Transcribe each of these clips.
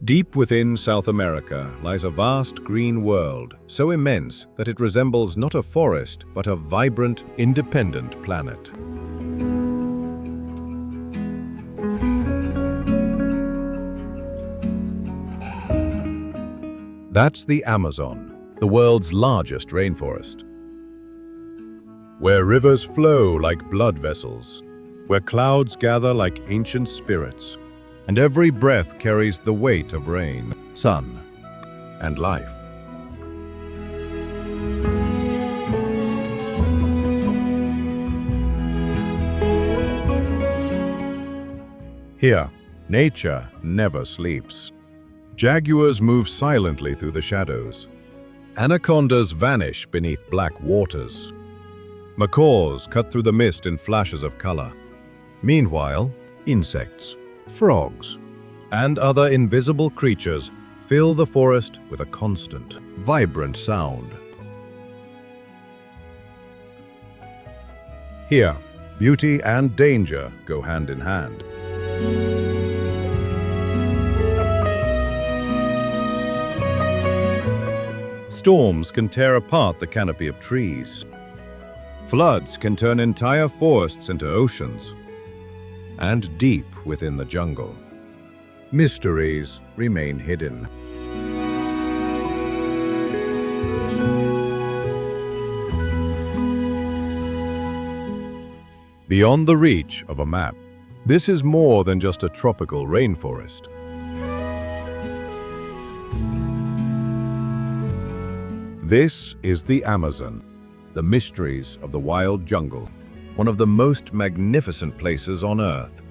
Deep within South America lies a vast green world, so immense that it resembles not a forest, but a vibrant, independent planet. That's the Amazon, the world's largest rainforest. Where rivers flow like blood vessels, where clouds gather like ancient spirits, and every breath carries the weight of rain, sun, and life. Here, nature never sleeps. Jaguars move silently through the shadows. Anacondas vanish beneath black waters. Macaws cut through the mist in flashes of color. Meanwhile, insects, frogs, and other invisible creatures fill the forest with a constant, vibrant sound. Here, beauty and danger go hand in hand. Storms can tear apart the canopy of trees. Floods can turn entire forests into oceans. And deep within the jungle, mysteries remain hidden. Beyond the reach of a map, this is more than just a tropical rainforest. This is the Amazon, the mysteries of the wild jungle, one of the most magnificent places on Earth.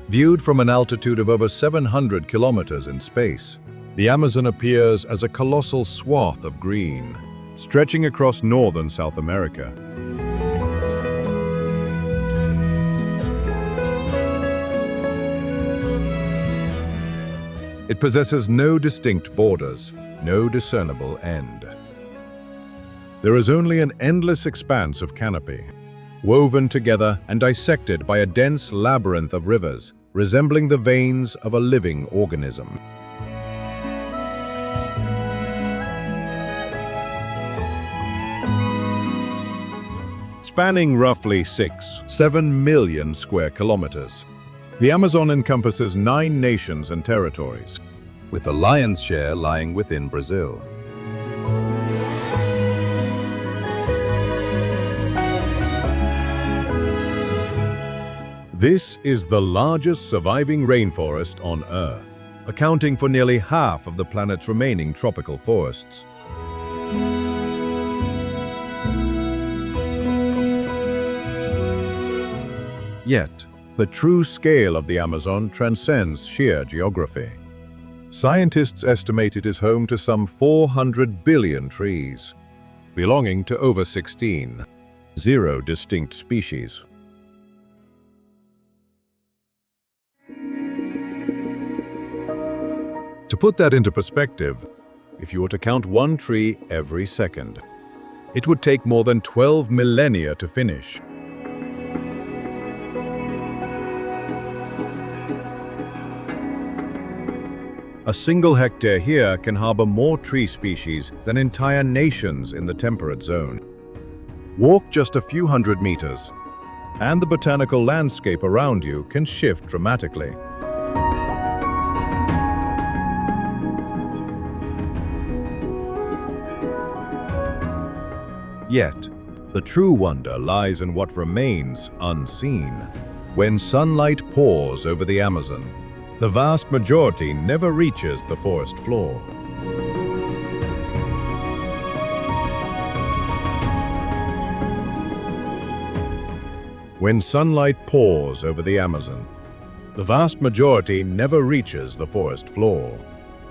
Viewed from an altitude of over 700 kilometers in space, the Amazon appears as a colossal swath of green, stretching across northern South America. It possesses no distinct borders, no discernible end. There is only an endless expanse of canopy, woven together and dissected by a dense labyrinth of rivers, resembling the veins of a living organism. Spanning roughly 6-7 million square kilometers, the Amazon encompasses 9 nations and territories, with the lion's share lying within Brazil. This is the largest surviving rainforest on Earth, accounting for nearly half of the planet's remaining tropical forests. Yet, the true scale of the Amazon transcends sheer geography. Scientists estimate it is home to some 400 billion trees, belonging to over 16 distinct species. To put that into perspective, if you were to count one tree every second, it would take more than 12 millennia to finish. A single hectare here can harbor more tree species than entire nations in the temperate zone. Walk just a few hundred meters, and the botanical landscape around you can shift dramatically. Yet, the true wonder lies in what remains unseen. When sunlight pours over the Amazon, the vast majority never reaches the forest floor. When sunlight pours over the Amazon, the vast majority never reaches the forest floor.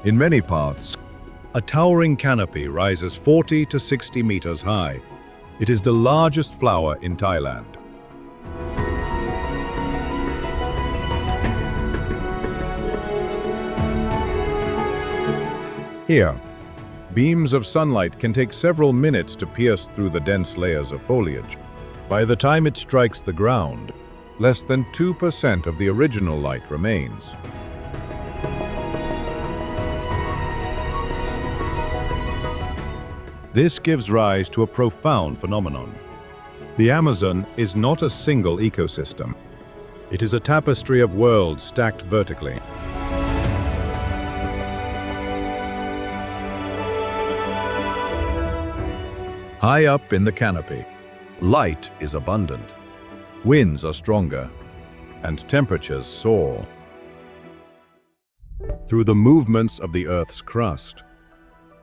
In many parts, a towering canopy rises 40 to 60 meters high. It is the largest flower in Thailand. Here, Beams of sunlight can take several minutes to pierce through the dense layers of foliage. By the time it strikes the ground, less than 2% of the original light remains. This gives rise to a profound phenomenon. The Amazon is not a single ecosystem. It is a tapestry of worlds stacked vertically. High up in the canopy, light is abundant, winds are stronger, and temperatures soar. Through the movements of the Earth's crust,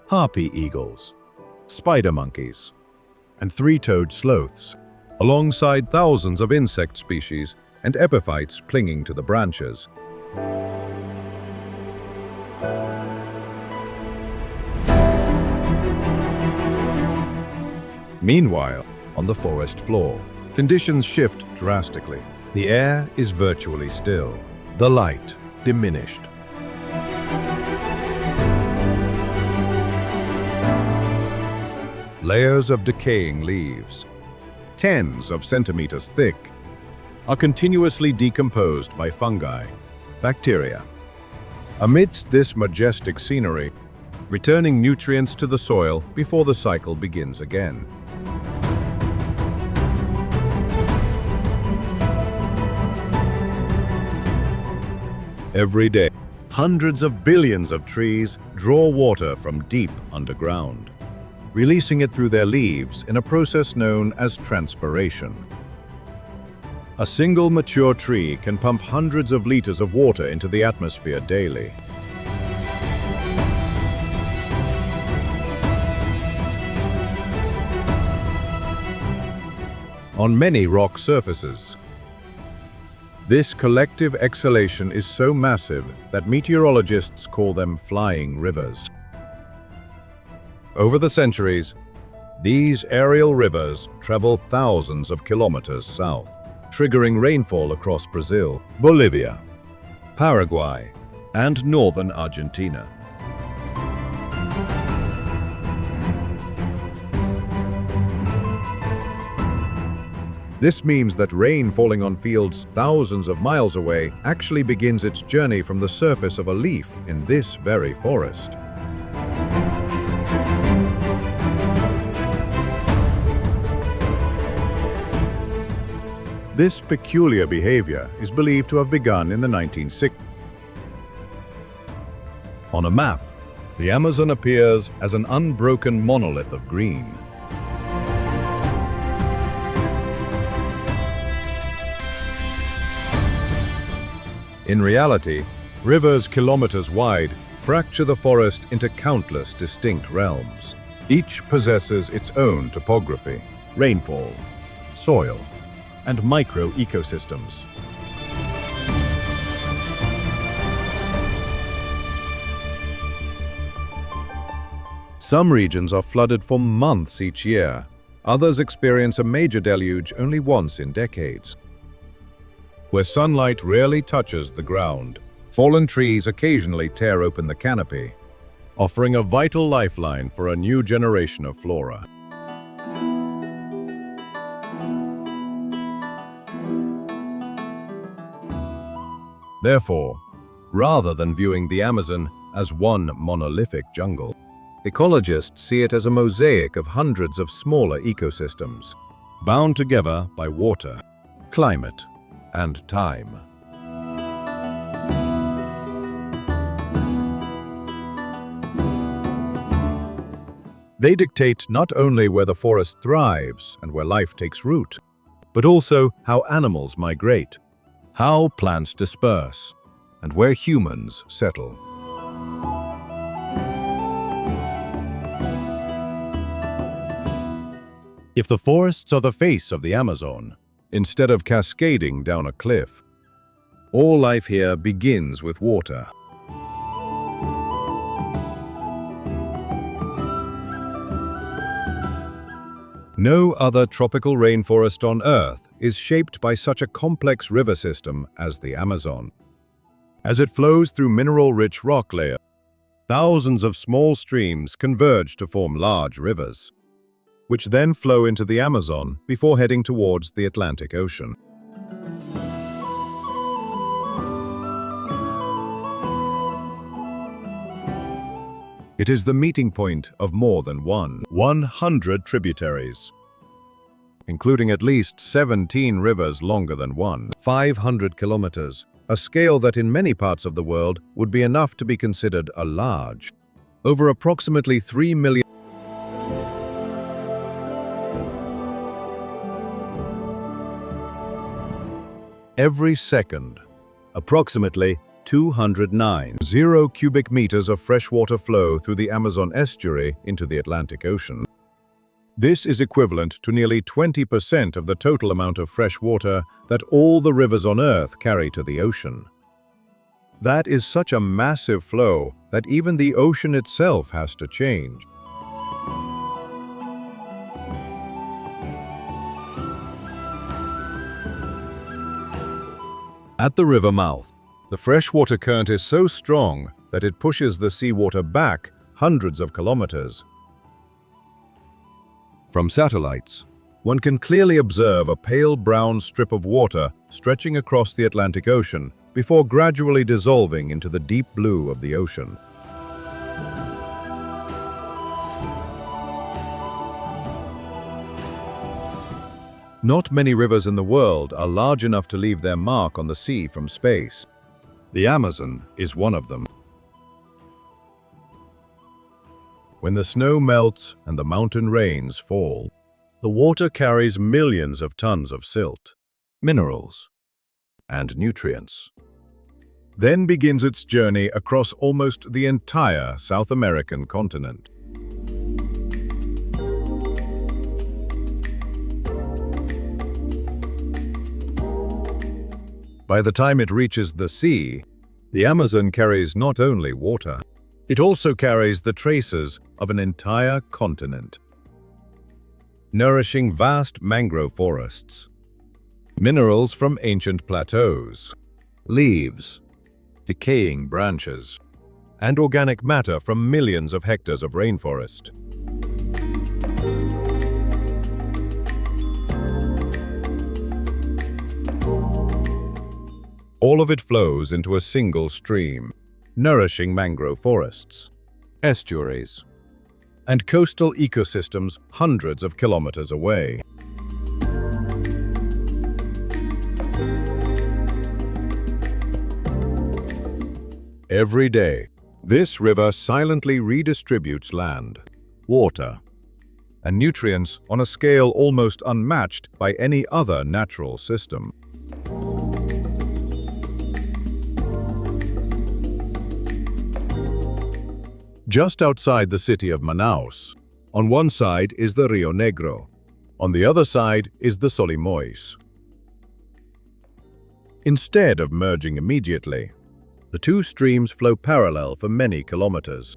harpy eagles, spider monkeys, and three-toed sloths, alongside thousands of insect species and epiphytes clinging to the branches. Meanwhile, on the forest floor, conditions shift drastically. The air is virtually still, the light diminished. Layers of decaying leaves, tens of centimeters thick, are continuously decomposed by fungi, bacteria. Amidst this majestic scenery, returning nutrients to the soil before the cycle begins again. Every day, hundreds of billions of trees draw water from deep underground, releasing it through their leaves in a process known as transpiration. A single mature tree can pump hundreds of liters of water into the atmosphere daily. On many rock surfaces, this collective exhalation is so massive that meteorologists call them flying rivers. Over the centuries, these aerial rivers travel thousands of kilometers south, triggering rainfall across Brazil, Bolivia, Paraguay, and northern Argentina. This means that rain falling on fields thousands of miles away actually begins its journey from the surface of a leaf in this very forest. This peculiar behavior is believed to have begun in the 1960s. On a map, the Amazon appears as an unbroken monolith of green. In reality, rivers kilometers wide fracture the forest into countless distinct realms. Each possesses its own topography, rainfall, soil, and micro-ecosystems. Some regions are flooded for months each year. Others experience a major deluge only once in decades. Where sunlight rarely touches the ground, fallen trees occasionally tear open the canopy, offering a vital lifeline for a new generation of flora. Therefore, rather than viewing the Amazon as one monolithic jungle, ecologists see it as a mosaic of hundreds of smaller ecosystems, bound together by water, climate, and time. They dictate not only where the forest thrives and where life takes root, but also how animals migrate, how plants disperse, and where humans settle. If the forests are the face of the Amazon, instead of cascading down a cliff, all life here begins with water. No other tropical rainforest on Earth is shaped by such a complex river system as the Amazon. As it flows through mineral-rich rock layers, Thousands of small streams converge to form large rivers, which then flow into the Amazon before heading towards the Atlantic Ocean. It is the meeting point of more than 100 tributaries, including at least 17 rivers longer than 500 kilometers, a scale that in many parts of the world would be enough to be considered a large. Over approximately 3 million every second, approximately 209.0 cubic meters of freshwater flow through the Amazon estuary into the Atlantic Ocean. This is equivalent to nearly 20% of the total amount of fresh water that all the rivers on Earth carry to the ocean. That is such a massive flow that even the ocean itself has to change. At the river mouth, the freshwater current is so strong that it pushes the seawater back hundreds of kilometers. From satellites, one can clearly observe a pale brown strip of water stretching across the Atlantic Ocean before gradually dissolving into the deep blue of the ocean. Not many rivers in the world are large enough to leave their mark on the sea from space. The Amazon is one of them. When the snow melts and the mountain rains fall, the water carries millions of tons of silt, minerals, and nutrients. Then begins its journey across almost the entire South American continent. By the time it reaches the sea, the Amazon carries not only water, it also carries the traces of an entire continent, nourishing vast mangrove forests, minerals from ancient plateaus, leaves, decaying branches, and organic matter from millions of hectares of rainforest. All of it flows into a single stream, nourishing mangrove forests, estuaries, and coastal ecosystems hundreds of kilometers away. Every day, this river silently redistributes land, water, and nutrients on a scale almost unmatched by any other natural system. Just outside the city of Manaus, on one side is the Rio Negro, on the other side is the Solimões. Instead of merging immediately, the two streams flow parallel for many kilometers.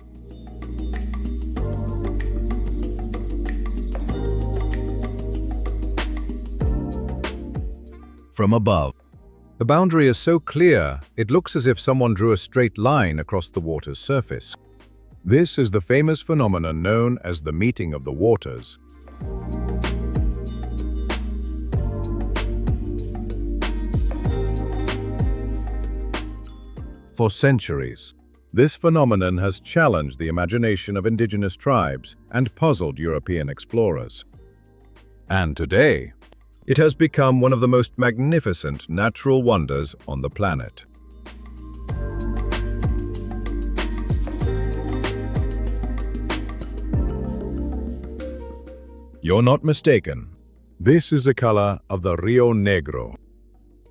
From above, the boundary is so clear it looks as if someone drew a straight line across the water's surface. This is the famous phenomenon known as the meeting of the waters. For centuries, this phenomenon has challenged the imagination of indigenous tribes and puzzled European explorers. And today, it has become one of the most magnificent natural wonders on the planet. You're not mistaken. This is the color of the Rio Negro.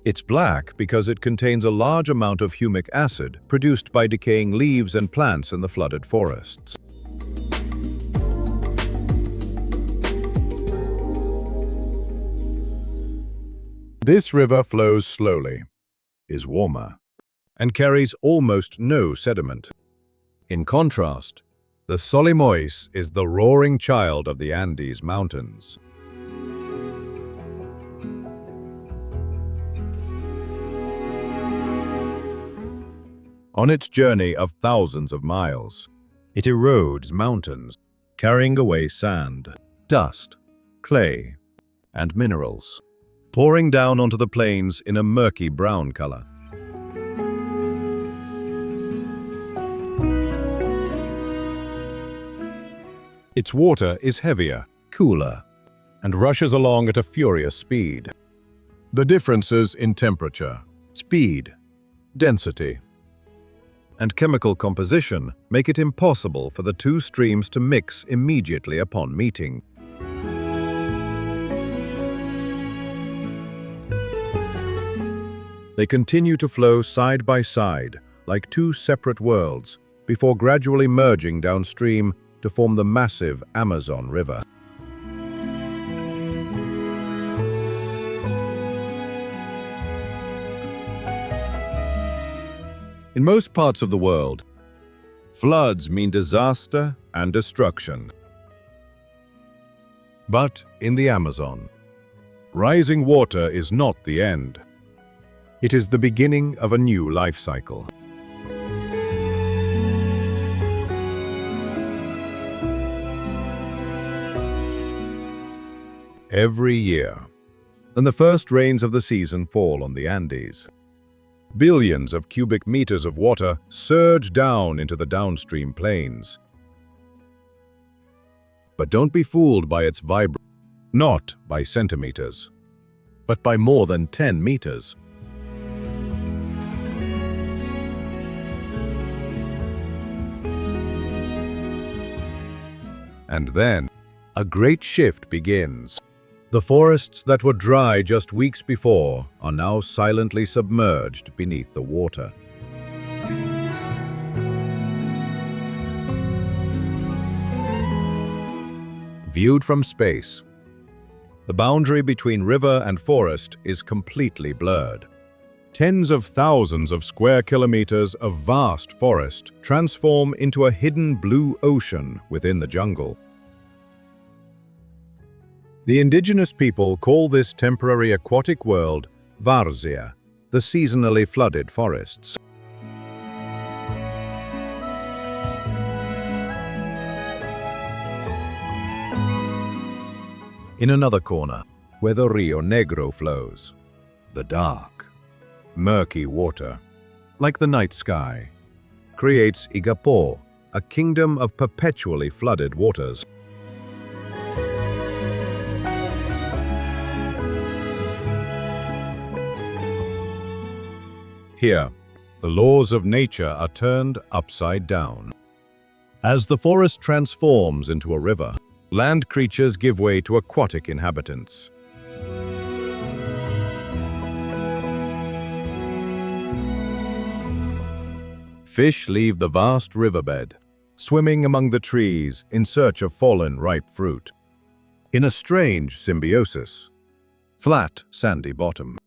It's black because it contains a large amount of humic acid produced by decaying leaves and plants in the flooded forests. This river flows slowly, is warmer, and carries almost no sediment. In contrast, the Solimões is the roaring child of the Andes Mountains. On its journey of thousands of miles, it erodes mountains, carrying away sand, dust, clay, and minerals, pouring down onto the plains in a murky brown color. Its water is heavier, cooler, and rushes along at a furious speed. The differences in temperature, speed, density, and chemical composition make it impossible for the two streams to mix immediately upon meeting. They continue to flow side by side, like two separate worlds, before gradually merging downstream to form the massive Amazon River. In most parts of the world, floods mean disaster and destruction. But in the Amazon, rising water is not the end. It is the beginning of a new life cycle. Every year, when the first rains of the season fall on the Andes, billions of cubic meters of water surge down into the downstream plains. But don't be fooled by its vibration, not by centimeters, but by more than 10 meters. And then, a great shift begins. The forests that were dry just weeks before are now silently submerged beneath the water. Viewed from space, the boundary between river and forest is completely blurred. Tens of thousands of square kilometers of vast forest transform into a hidden blue ocean within the jungle. The indigenous people call this temporary aquatic world Várzea, the seasonally flooded forests. In another corner, where the Rio Negro flows, the dark, murky water, like the night sky, creates Igapó, a kingdom of perpetually flooded waters. Here, the laws of nature are turned upside down. As the forest transforms into a river, land creatures give way to aquatic inhabitants. Fish leave the vast riverbed, swimming among the trees in search of fallen ripe fruit. In a strange symbiosis, flat, sandy bottom.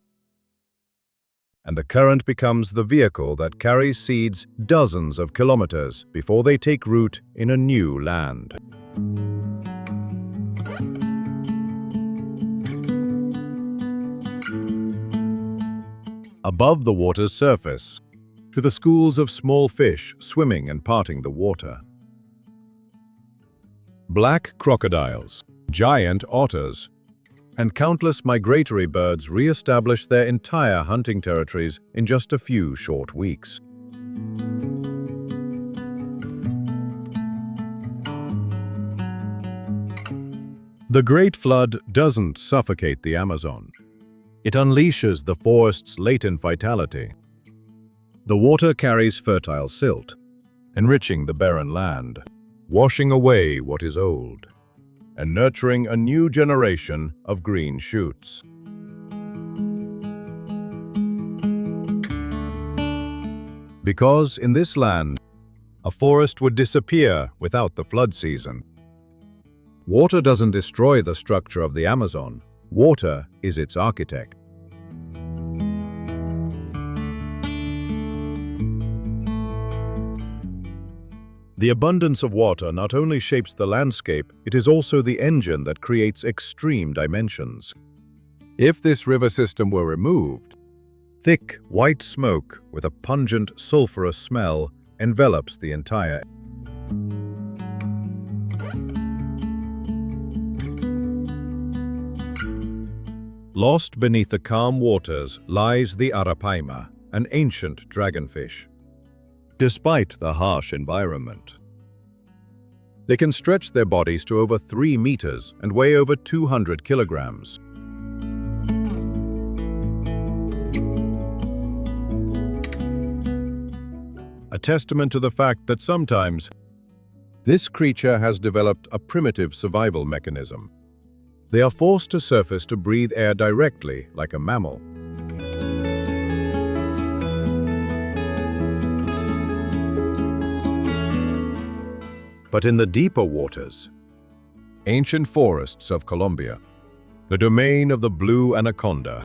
And the current becomes the vehicle that carries seeds dozens of kilometers before they take root in a new land. Above the water's surface, to the schools of small fish swimming and parting the water. Black crocodiles, giant otters, and countless migratory birds re-establish their entire hunting territories in just a few short weeks. The Great Flood doesn't suffocate the Amazon. It unleashes the forest's latent vitality. The water carries fertile silt, enriching the barren land, washing away what is old, and nurturing a new generation of green shoots. Because in this land, a forest would disappear without the flood season. Water doesn't destroy the structure of the Amazon. Water is its architect. The abundance of water not only shapes the landscape, it is also the engine that creates extreme dimensions. If this river system were removed, Thick, white smoke with a pungent, sulfurous smell envelops the entire. Lost beneath the calm waters lies the Arapaima, an ancient dragonfish. Despite the harsh environment, they can stretch their bodies to over 3 meters and weigh over 200 kilograms. A testament to the fact that sometimes this creature has developed a primitive survival mechanism. They are forced to surface to breathe air directly, like a mammal. But in the deeper waters, ancient forests of Colombia, the domain of the blue anaconda,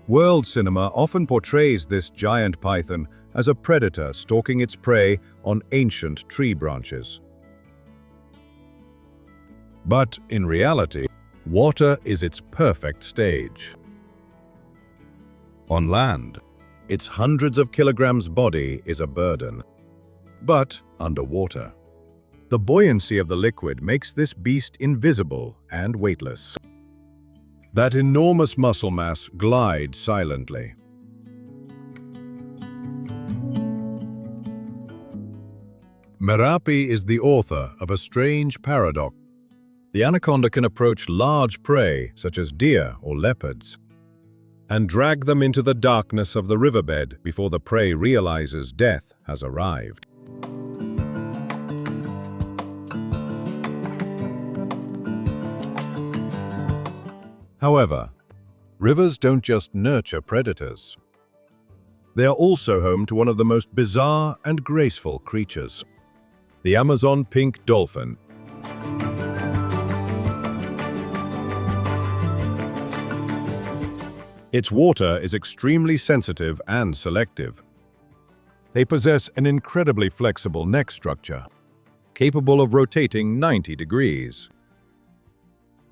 world cinema often portrays this giant python as a predator stalking its prey on ancient tree branches. But in reality, water is its perfect stage. On land, its hundreds of kilograms body is a burden. But underwater, the buoyancy of the liquid makes this beast invisible and weightless. That enormous muscle mass glides silently. Merapi is the author of a strange paradox. The anaconda can approach large prey, such as deer or leopards, and drag them into the darkness of the riverbed before the prey realizes death has arrived. However, rivers don't just nurture predators. They are also home to one of the most bizarre and graceful creatures, the Amazon pink dolphin. Its water is extremely sensitive and selective. They possess an incredibly flexible neck structure, capable of rotating 90 degrees.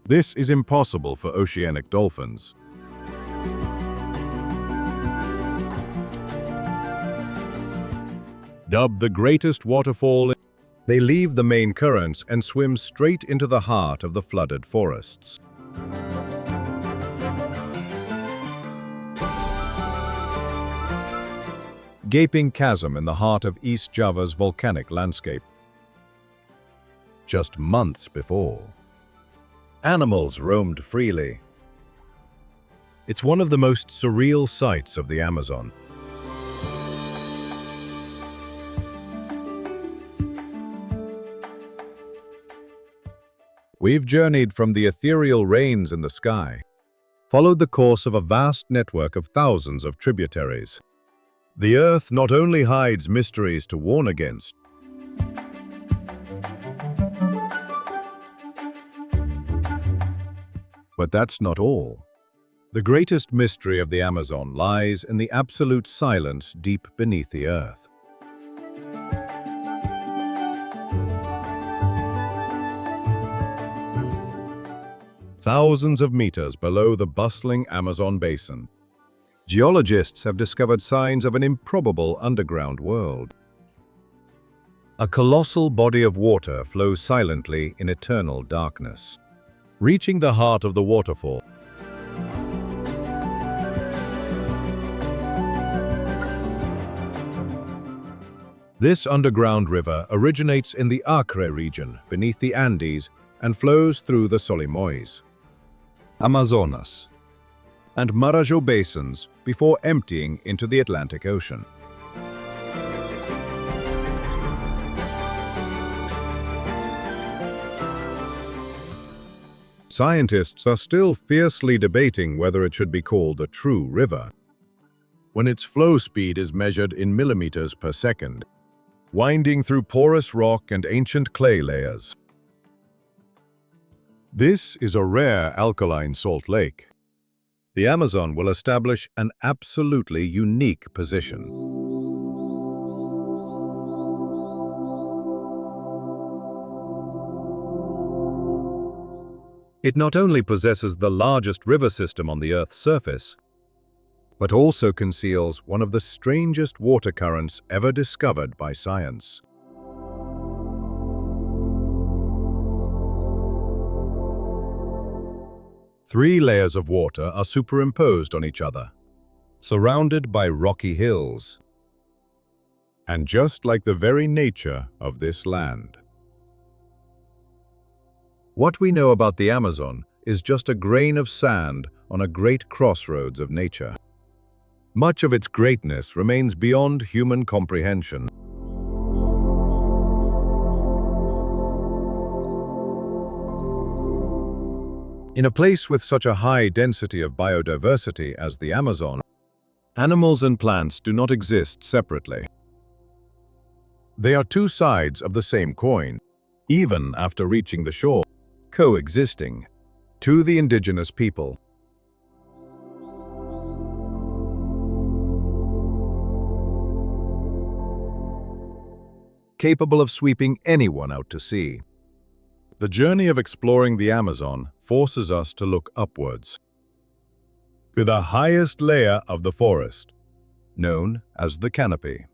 This is impossible for oceanic dolphins. Dubbed the greatest waterfall, they leave the main currents and swim straight into the heart of the flooded forests. Gaping chasm in the heart of East Java's volcanic landscape. Just months before, animals roamed freely. It's one of the most surreal sights of the Amazon. We've journeyed from the ethereal rains in the sky, followed the course of a vast network of thousands of tributaries. The earth not only hides mysteries to warn against, but that's not all. The greatest mystery of the Amazon lies in the absolute silence deep beneath the earth. Thousands of meters below the bustling Amazon basin, geologists have discovered signs of an improbable underground world. A colossal body of water flows silently in eternal darkness, reaching the heart of the waterfall. This underground river originates in the Acre region beneath the Andes and flows through the Solimões, Amazonas, and Marajo basins before emptying into the Atlantic Ocean. Scientists are still fiercely debating whether it should be called a true river, when its flow speed is measured in millimeters per second, winding through porous rock and ancient clay layers. This is a rare alkaline salt lake. The Amazon will establish an absolutely unique position. It not only possesses the largest river system on the Earth's surface, but also conceals one of the strangest water currents ever discovered by science. Three layers of water are superimposed on each other, surrounded by rocky hills. And just like the very nature of this land. What we know about the Amazon is just a grain of sand on a great crossroads of nature. Much of its greatness remains beyond human comprehension. In a place with such a high density of biodiversity as the Amazon, animals and plants do not exist separately. They are two sides of the same coin, even after reaching the shore, coexisting. To the indigenous people, capable of sweeping anyone out to sea. The journey of exploring the Amazon forces us to look upwards, to the highest layer of the forest, known as the canopy.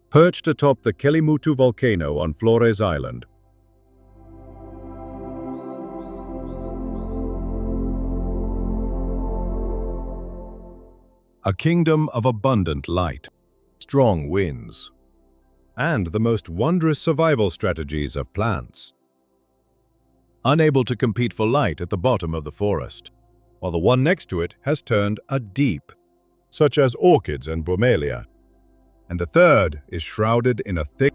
Perched atop the Kelimutu volcano on Flores Island, a kingdom of abundant light, strong winds, and the most wondrous survival strategies of plants. Unable to compete for light at the bottom of the forest, while the one next to it has turned a deep, such as orchids and bromelia, and the third is shrouded in a thick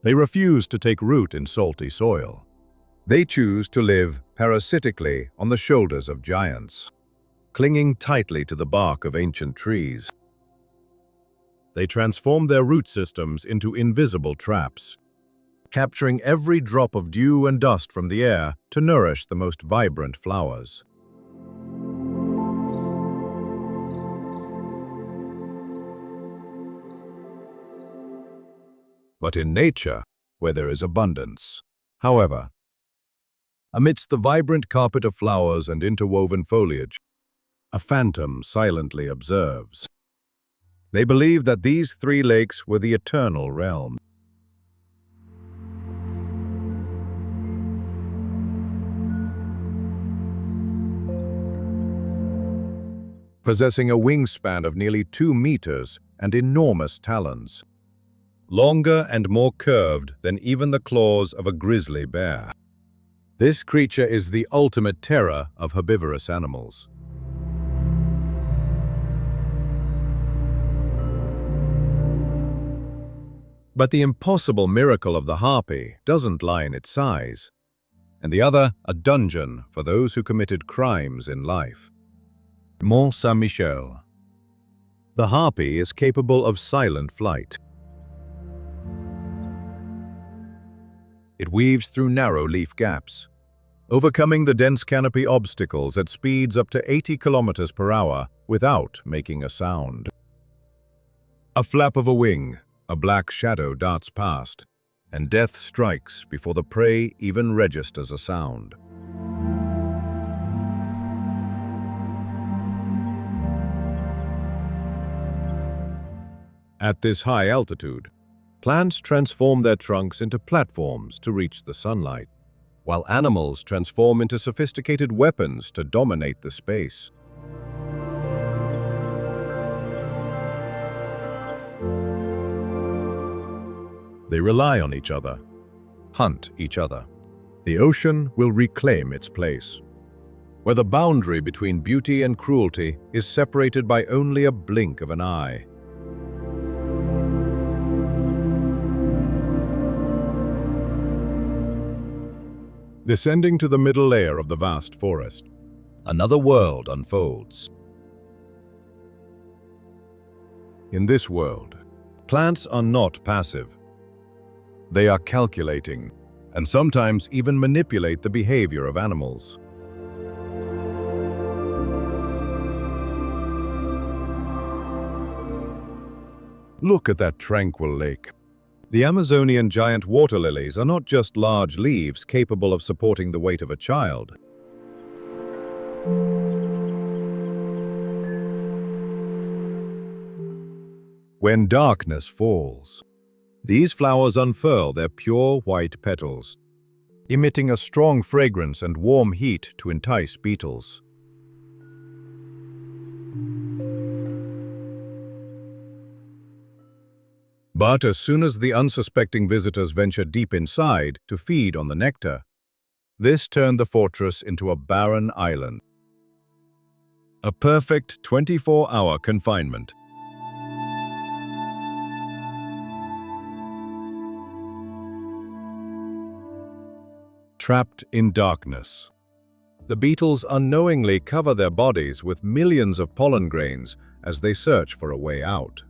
They refuse to take root in salty soil. They choose to live parasitically on the shoulders of giants, clinging tightly to the bark of ancient trees. They transform their root systems into invisible traps, capturing every drop of dew and dust from the air to nourish the most vibrant flowers. But in nature, where there is abundance, however, amidst the vibrant carpet of flowers and interwoven foliage, a phantom silently observes. They believe that these three lakes were the eternal realm. Possessing a wingspan of nearly 2 meters and enormous talons, longer and more curved than even the claws of a grizzly bear. This creature is the ultimate terror of herbivorous animals. But the impossible miracle of the harpy doesn't lie in its size, and the other a dungeon for those who committed crimes in life. Mont Saint-Michel. The harpy is capable of silent flight. It weaves through narrow leaf gaps, overcoming the dense canopy obstacles at speeds up to 80 kilometers per hour without making a sound. A flap of a wing, a black shadow darts past, and death strikes before the prey even registers a sound. At this high altitude, plants transform their trunks into platforms to reach the sunlight, while animals transform into sophisticated weapons to dominate the space. They rely on each other, hunt each other. The ocean will reclaim its place, where the boundary between beauty and cruelty is separated by only a blink of an eye. Descending to the middle layer of the vast forest, another world unfolds. In this world, plants are not passive. They are calculating, and sometimes even manipulate the behavior of animals. Look at that tranquil lake. The Amazonian giant water lilies are not just large leaves capable of supporting the weight of a child. When darkness falls, these flowers unfurl their pure white petals, emitting a strong fragrance and warm heat to entice beetles. But as soon as the unsuspecting visitors venture deep inside to feed on the nectar, this turned the fortress into a barren island. A perfect 24-hour confinement. Trapped in darkness, the beetles unknowingly cover their bodies with millions of pollen grains as they search for a way out.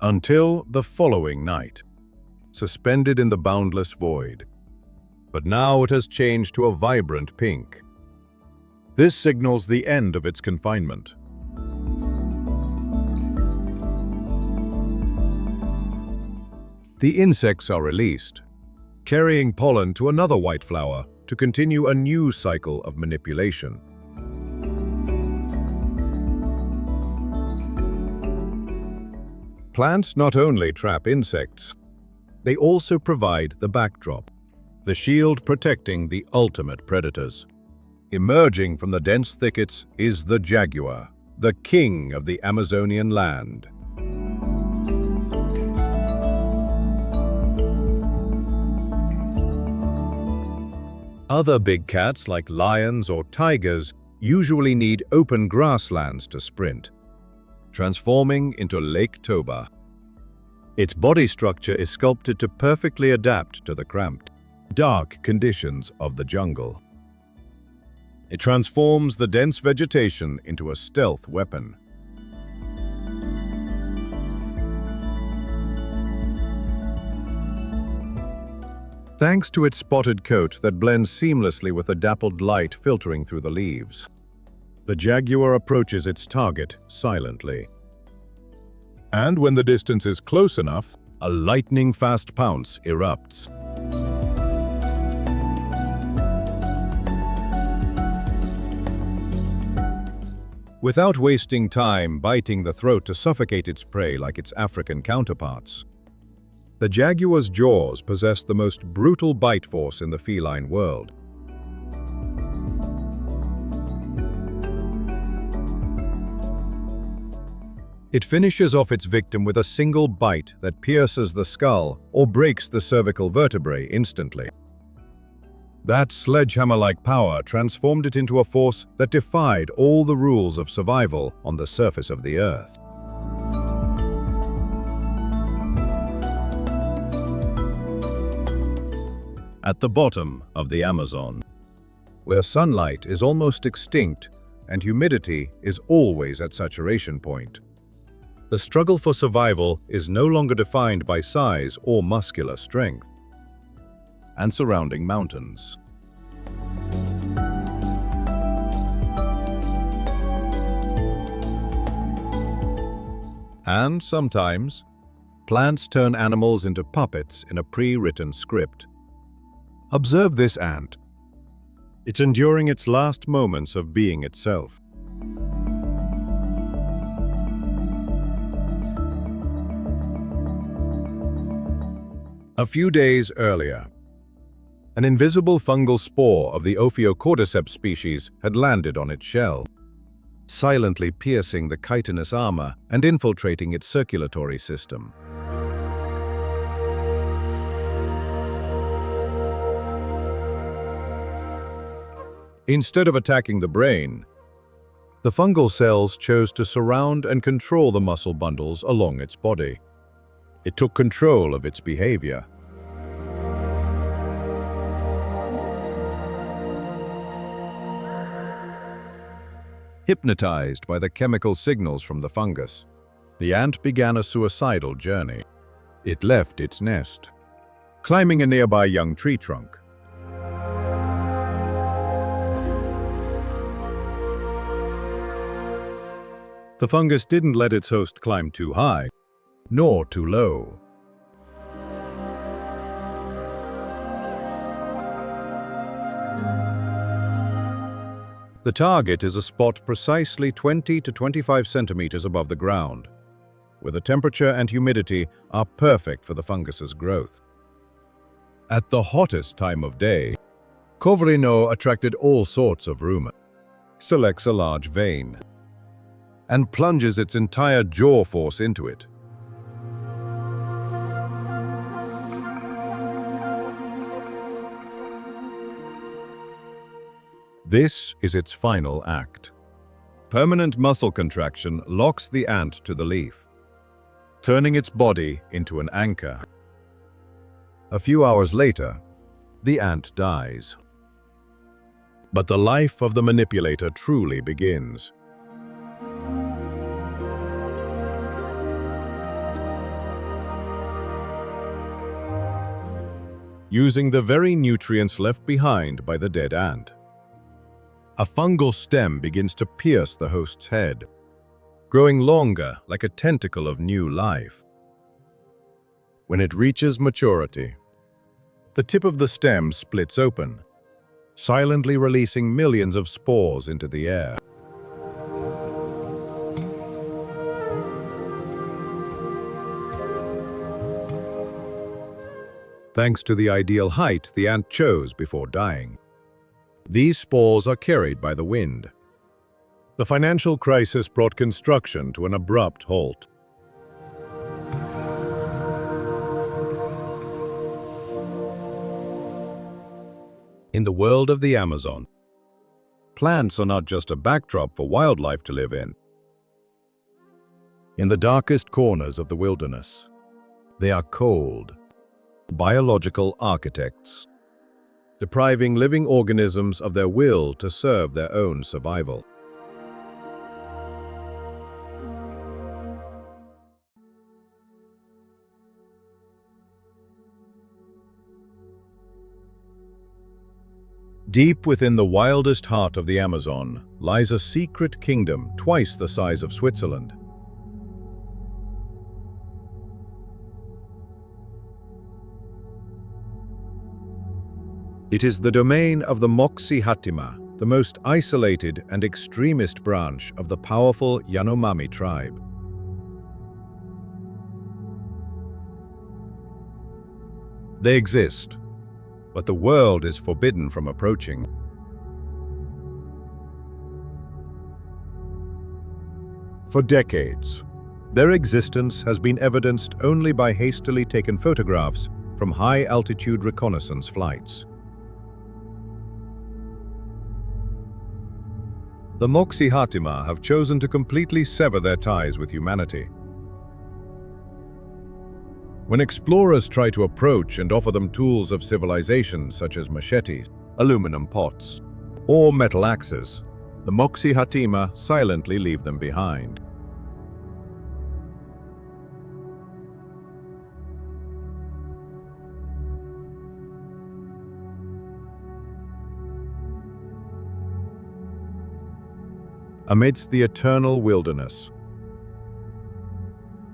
Until the following night, suspended in the boundless void. But now it has changed to a vibrant pink. This signals the end of its confinement. The insects are released, carrying pollen to another white flower to continue a new cycle of manipulation. Plants not only trap insects, they also provide the backdrop, the shield protecting the ultimate predators. Emerging from the dense thickets is the jaguar, the king of the Amazonian land. Other big cats like lions or tigers usually need open grasslands to sprint, transforming into Lake Toba. Its body structure is sculpted to perfectly adapt to the cramped, dark conditions of the jungle. It transforms the dense vegetation into a stealth weapon. Thanks to its spotted coat that blends seamlessly with the dappled light filtering through the leaves, the jaguar approaches its target silently. And when the distance is close enough, a lightning-fast pounce erupts. Without wasting time biting the throat to suffocate its prey like its African counterparts, the jaguar's jaws possess the most brutal bite force in the feline world. It finishes off its victim with a single bite that pierces the skull or breaks the cervical vertebrae instantly. That sledgehammer-like power transformed it into a force that defied all the rules of survival on the surface of the earth. At the bottom of the Amazon, where sunlight is almost extinct and humidity is always at saturation point, the struggle for survival is no longer defined by size or muscular strength, and surrounding mountains. And sometimes, plants turn animals into puppets in a pre-written script. Observe this ant. It's enduring its last moments of being itself. A few days earlier, an invisible fungal spore of the Ophiocordyceps species had landed on its shell, silently piercing the chitinous armor and infiltrating its circulatory system. Instead of attacking the brain, the fungal cells chose to surround and control the muscle bundles along its body. It took control of its behavior. Hypnotized by the chemical signals from the fungus, the ant began a suicidal journey. It left its nest, climbing a nearby young tree trunk. The fungus didn't let its host climb too high, nor too low. The target is a spot precisely 20 to 25 centimeters above the ground, where the temperature and humidity are perfect for the fungus's growth. At the hottest time of day, Kovrino attracted all sorts of rumor, selects a large vein, and plunges its entire jaw force into it. This is its final act. Permanent muscle contraction locks the ant to the leaf, turning its body into an anchor. A few hours later, the ant dies. But the life of the manipulator truly begins. Using the very nutrients left behind by the dead ant, a fungal stem begins to pierce the host's head, growing longer like a tentacle of new life. When it reaches maturity, the tip of the stem splits open, silently releasing millions of spores into the air. Thanks to the ideal height the ant chose before dying, these spores are carried by the wind. The financial crisis brought construction to an abrupt halt. In the world of the Amazon, plants are not just a backdrop for wildlife to live in. In the darkest corners of the wilderness, they are cold, biological architects, depriving living organisms of their will to serve their own survival. Deep within the wildest heart of the Amazon lies a secret kingdom twice the size of Switzerland. It is the domain of the Moxie Hatima, the most isolated and extremist branch of the powerful Yanomami tribe. They exist, but the world is forbidden from approaching. For decades, their existence has been evidenced only by hastily taken photographs from high-altitude reconnaissance flights. The Moxie Hatima have chosen to completely sever their ties with humanity. When explorers try to approach and offer them tools of civilization such as machetes, aluminum pots, or metal axes, the Moxie Hatima silently leave them behind. Amidst the eternal wilderness,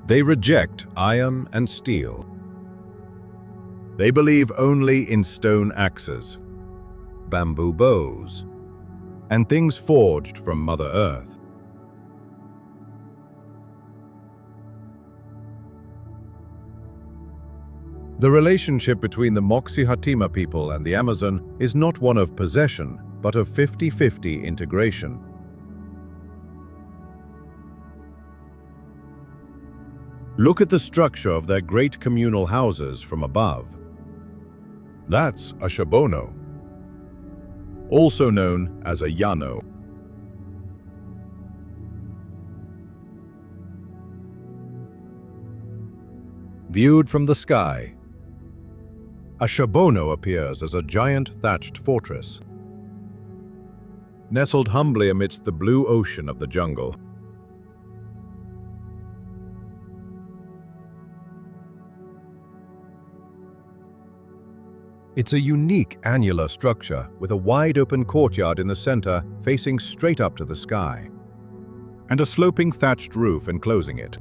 they reject iron and steel. They believe only in stone axes, bamboo bows, and things forged from Mother Earth. The relationship between the Moxie Hatima people and the Amazon is not one of possession, but of 50-50 integration. Look at the structure of their great communal houses from above. That's a shabono, also known as a llano. Viewed from the sky, a shabono appears as a giant thatched fortress, nestled humbly amidst the blue ocean of the jungle. It's a unique annular structure with a wide-open courtyard in the center facing straight up to the sky, and a sloping thatched roof enclosing it.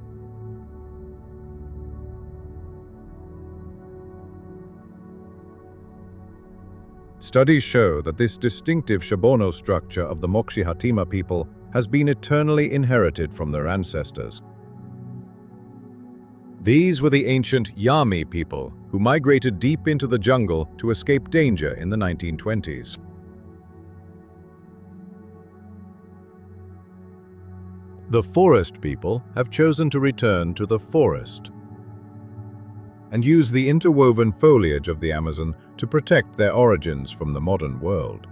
Studies show that this distinctive Shabono structure of the Moxie Hatima people has been eternally inherited from their ancestors. These were the ancient Yami people who migrated deep into the jungle to escape danger in the 1920s. The forest people have chosen to return to the forest and use the interwoven foliage of the Amazon to protect their origins from the modern world.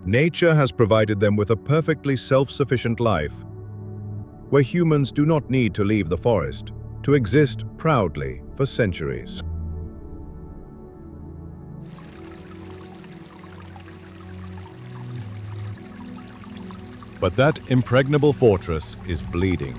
Nature has provided them with a perfectly self-sufficient life, where humans do not need to leave the forest to exist proudly for centuries. But that impregnable fortress is bleeding.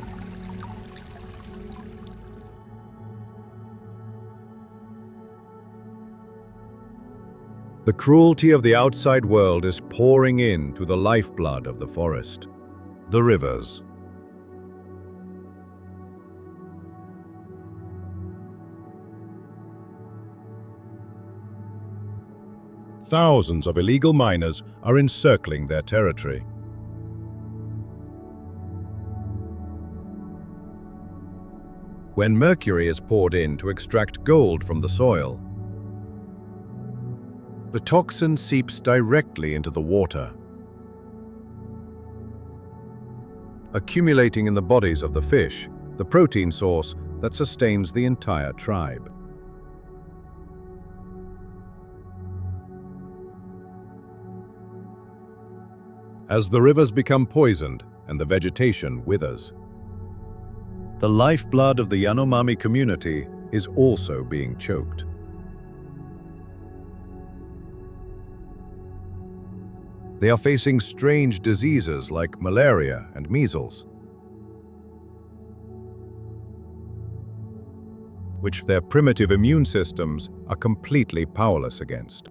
The cruelty of the outside world is pouring into the lifeblood of the forest, the rivers. Thousands of illegal miners are encircling their territory. When mercury is poured in to extract gold from the soil, the toxin seeps directly into the water, accumulating in the bodies of the fish, the protein source that sustains the entire tribe. As the rivers become poisoned and the vegetation withers, the lifeblood of the Yanomami community is also being choked. They are facing strange diseases like malaria and measles, which their primitive immune systems are completely powerless against.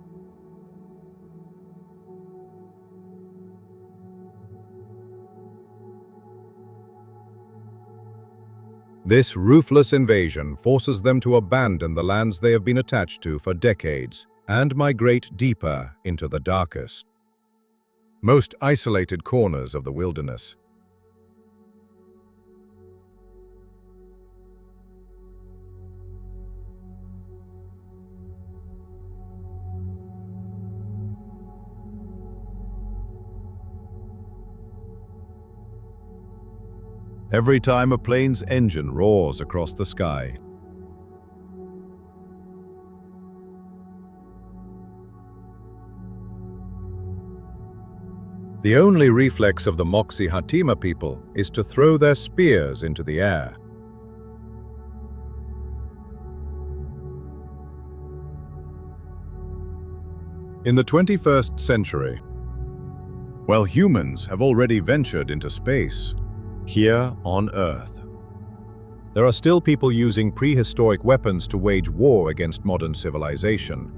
This ruthless invasion forces them to abandon the lands they have been attached to for decades and migrate deeper into the darkest, most isolated corners of the wilderness. Every time a plane's engine roars across the sky, the only reflex of the Moxie Hatima people is to throw their spears into the air. In the 21st century, while humans have already ventured into space, here on Earth, there are still people using prehistoric weapons to wage war against modern civilization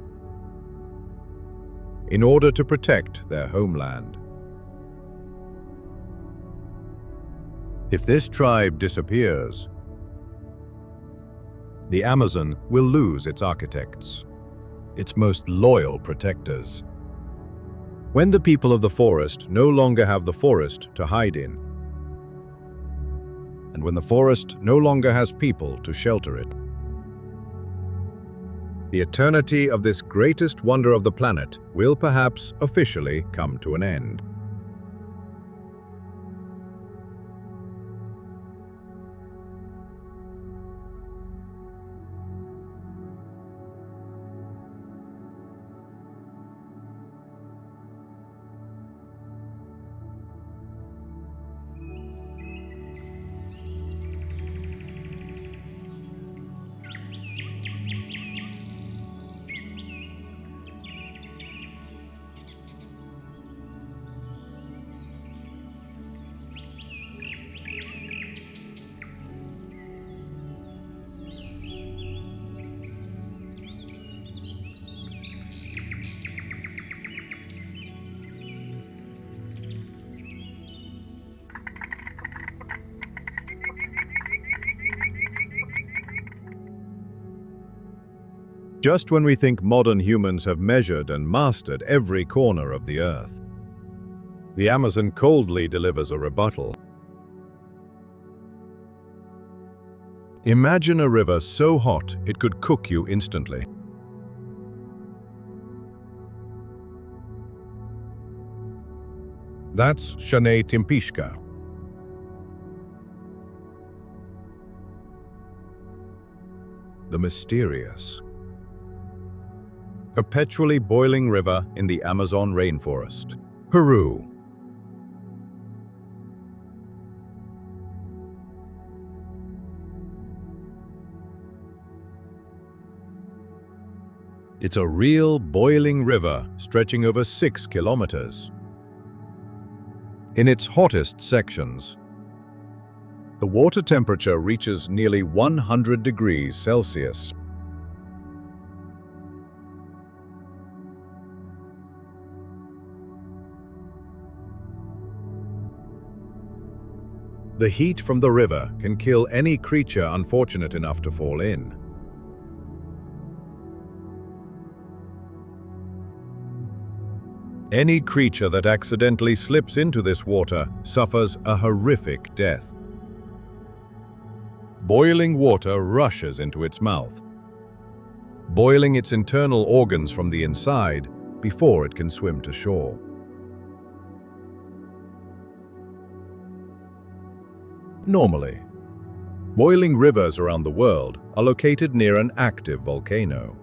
in order to protect their homeland. If this tribe disappears, the Amazon will lose its architects, its most loyal protectors. When the people of the forest no longer have the forest to hide in, and when the forest no longer has people to shelter it, the eternity of this greatest wonder of the planet will perhaps officially come to an end. just when we think modern humans have measured and mastered every corner of the earth. The Amazon coldly delivers a rebuttal. Imagine a river so hot it could cook you instantly. That's Timpishka. The mysterious, perpetually boiling river in the Amazon rainforest, Peru. It's a real boiling river stretching over 6 kilometers. In its hottest sections, the water temperature reaches nearly 100 degrees Celsius. The heat from the river can kill any creature unfortunate enough to fall in. Any creature that accidentally slips into this water suffers a horrific death. Boiling water rushes into its mouth, boiling its internal organs from the inside before it can swim to shore. Normally, boiling rivers around the world are located near an active volcano.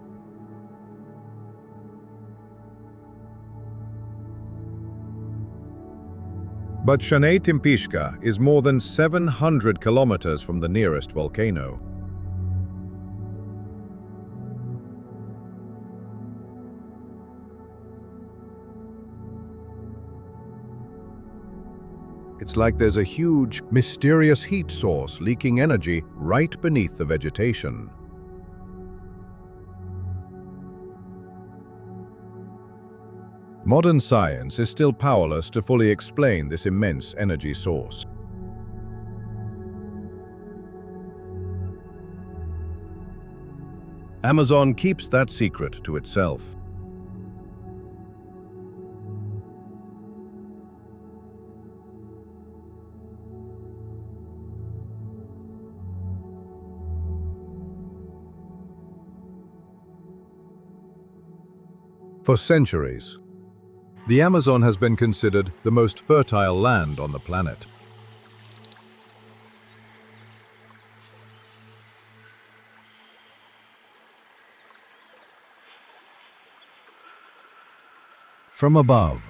But Timpishka is more than 700 kilometers from the nearest volcano. It's like there's a huge, mysterious heat source leaking energy right beneath the vegetation. Modern science is still powerless to fully explain this immense energy source. Amazon keeps that secret to itself. For centuries, the Amazon has been considered the most fertile land on the planet. From above,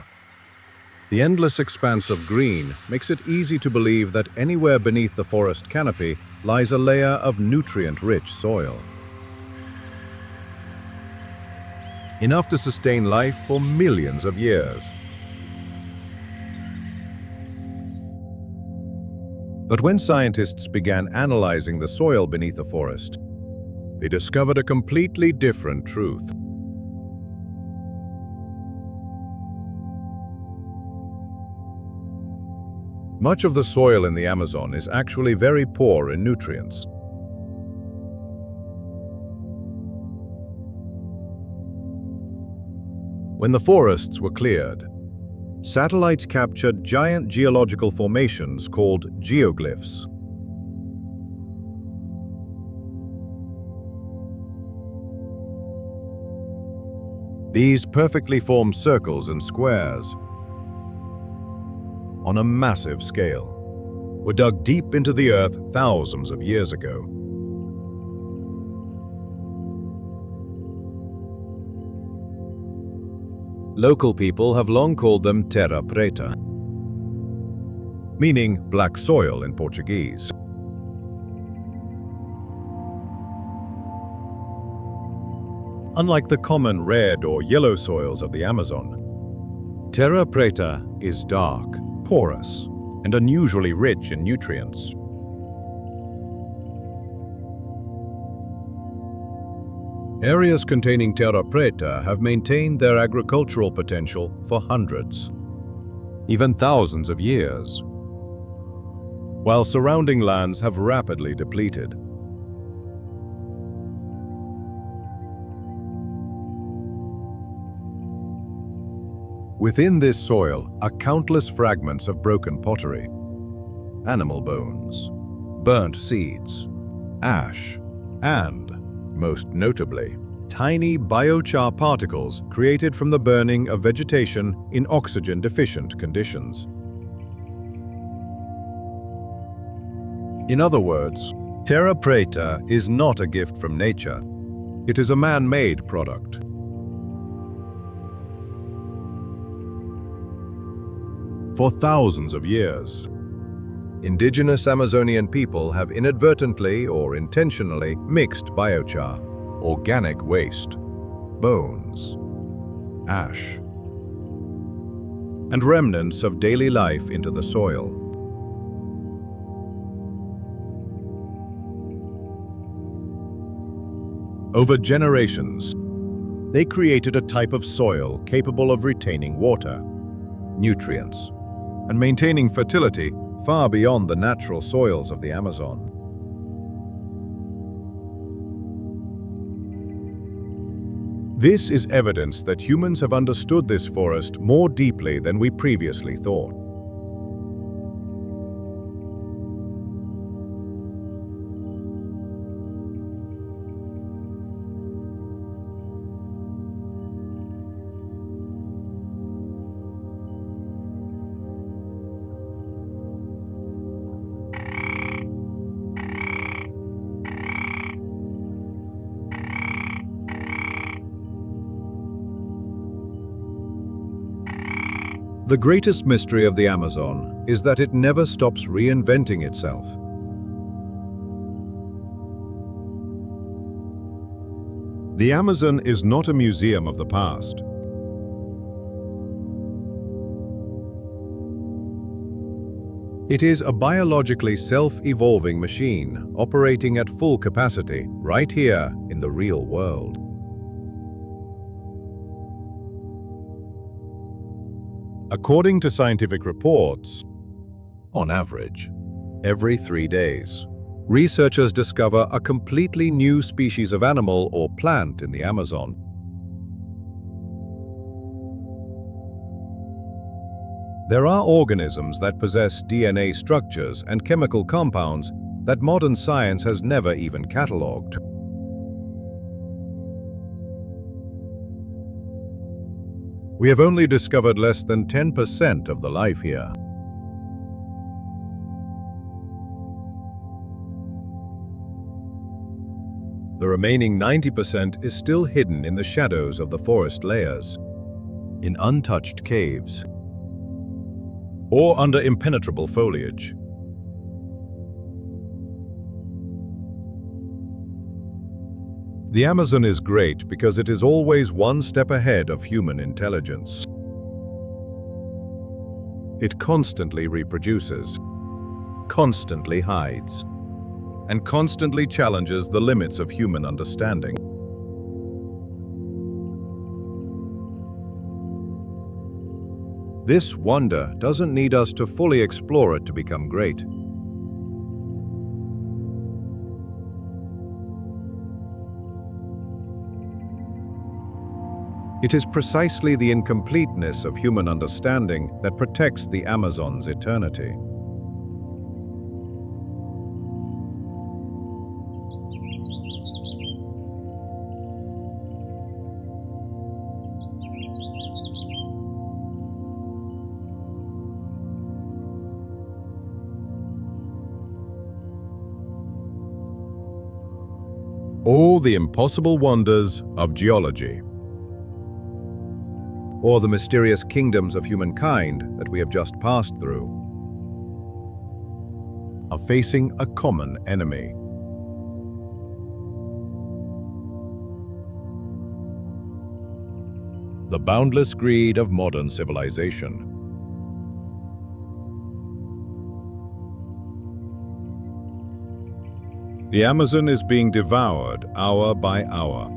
the endless expanse of green makes it easy to believe that anywhere beneath the forest canopy lies a layer of nutrient-rich soil. Enough to sustain life for millions of years. But when scientists began analyzing the soil beneath the forest, they discovered a completely different truth. Much of the soil in the Amazon is actually very poor in nutrients. When the forests were cleared, satellites captured giant geological formations called geoglyphs. These perfectly formed circles and squares, on a massive scale, were dug deep into the earth thousands of years ago. Local people have long called them terra preta, meaning black soil in Portuguese. Unlike the common red or yellow soils of the Amazon, terra preta is dark, porous, and unusually rich in nutrients. Areas containing terra preta have maintained their agricultural potential for hundreds, even thousands of years, while surrounding lands have rapidly depleted. Within this soil are countless fragments of broken pottery, animal bones, burnt seeds, ash, and, most notably, tiny biochar particles created from the burning of vegetation in oxygen-deficient conditions. In other words, terra preta is not a gift from nature. It is a man-made product. For thousands of years, indigenous Amazonian people have inadvertently or intentionally mixed biochar, organic waste, bones, ash, and remnants of daily life into the soil. Over generations, they created a type of soil capable of retaining water, nutrients, and maintaining fertility far beyond the natural soils of the Amazon. This is evidence that humans have understood this forest more deeply than we previously thought. The greatest mystery of the Amazon is that it never stops reinventing itself. The Amazon is not a museum of the past. It is a biologically self-evolving machine operating at full capacity right here in the real world. According to scientific reports, on average, every 3 days, researchers discover a completely new species of animal or plant in the Amazon. There are organisms that possess DNA structures and chemical compounds that modern science has never even catalogued. We have only discovered less than 10% of the life here. The remaining 90% is still hidden in the shadows of the forest layers, in untouched caves, or under impenetrable foliage. The Amazon is great because it is always one step ahead of human intelligence. It constantly reproduces, constantly hides, and constantly challenges the limits of human understanding. This wonder doesn't need us to fully explore it to become great. It is precisely the incompleteness of human understanding that protects the Amazon's eternity. All the impossible wonders of geology, or the mysterious kingdoms of humankind that we have just passed through, are facing a common enemy. The boundless greed of modern civilization. The Amazon is being devoured hour by hour.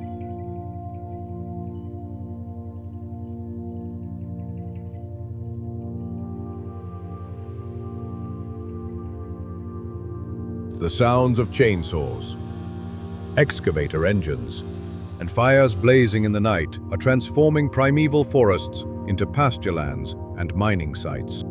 The sounds of chainsaws, excavator engines, and fires blazing in the night are transforming primeval forests into pasturelands and mining sites.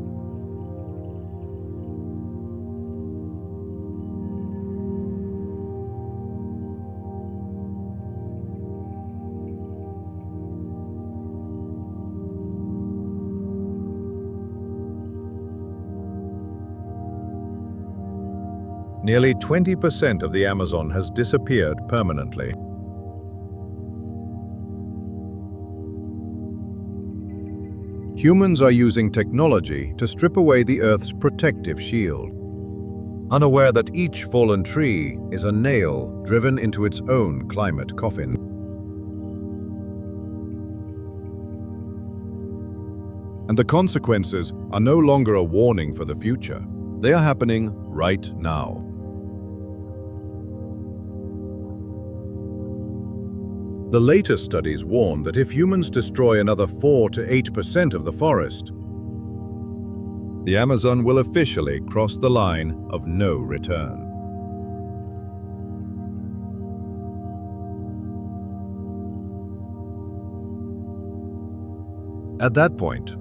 Nearly 20% of the Amazon has disappeared permanently. Humans are using technology to strip away the Earth's protective shield, unaware that each fallen tree is a nail driven into its own climate coffin. And the consequences are no longer a warning for the future. They are happening right now. The latest studies warn that if humans destroy another 4 to 8% of the forest, the Amazon will officially cross the line of no return. At that point,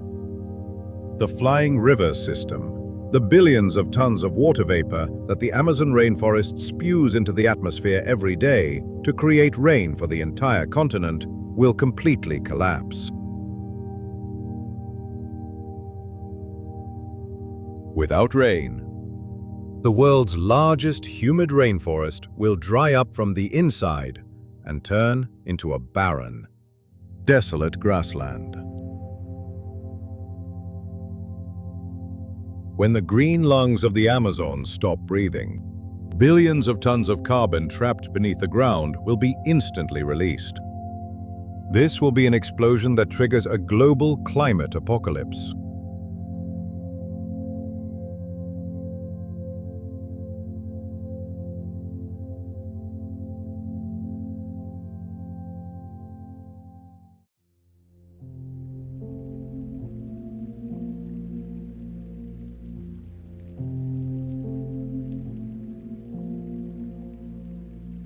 the flying river system, the billions of tons of water vapor that the Amazon rainforest spews into the atmosphere every day to create rain for the entire continent, will completely collapse. Without rain, the world's largest humid rainforest will dry up from the inside and turn into a barren, desolate grassland. When the green lungs of the Amazon stop breathing, billions of tons of carbon trapped beneath the ground will be instantly released. This will be an explosion that triggers a global climate apocalypse.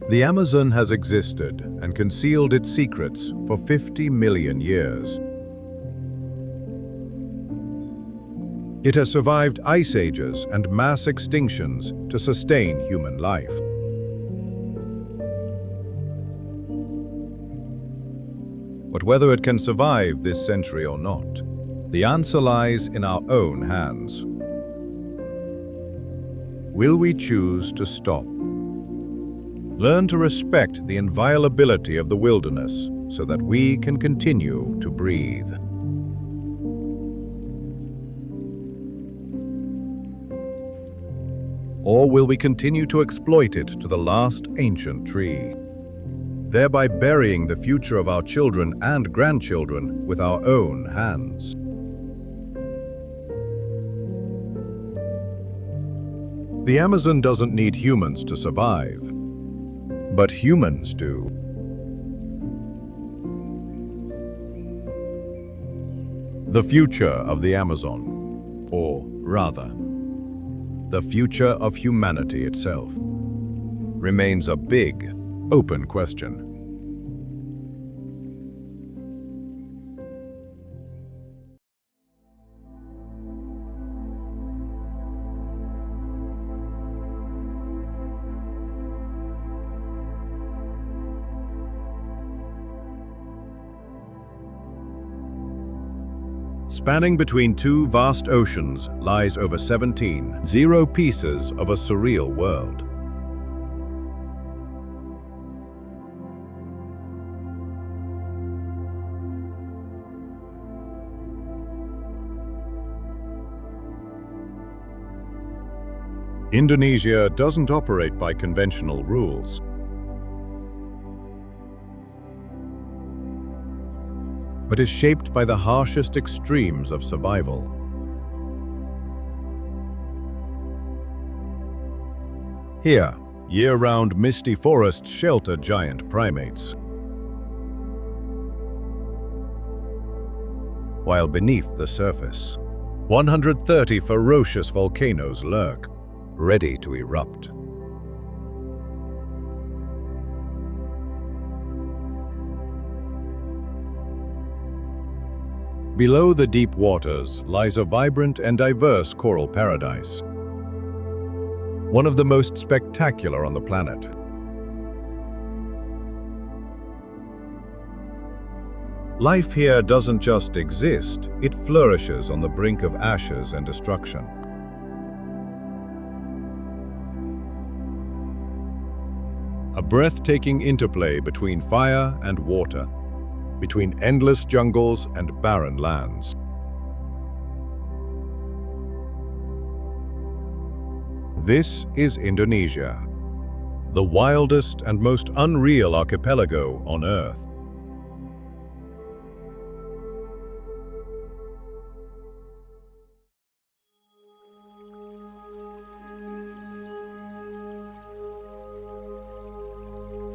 The Amazon has existed and concealed its secrets for 50 million years. It has survived ice ages and mass extinctions to sustain human life. But whether it can survive this century or not, the answer lies in our own hands. Will we choose to stop? Learn to respect the inviolability of the wilderness so that we can continue to breathe. Or will we continue to exploit it to the last ancient tree, thereby burying the future of our children and grandchildren with our own hands? The Amazon doesn't need humans to survive, but humans do. The future of the Amazon, or rather, the future of humanity itself, remains a big, open question. Spanning between two vast oceans lies over 17 zero pieces of a surreal world. Indonesia doesn't operate by conventional rules. But is shaped by the harshest extremes of survival. Here, year-round misty forests shelter giant primates, while beneath the surface, 130 ferocious volcanoes lurk, ready to erupt. Below the deep waters lies a vibrant and diverse coral paradise, one of the most spectacular on the planet. Life here doesn't just exist, it flourishes on the brink of ashes and destruction. A breathtaking interplay between fire and water, between endless jungles and barren lands. This is Indonesia, the wildest and most unreal archipelago on Earth.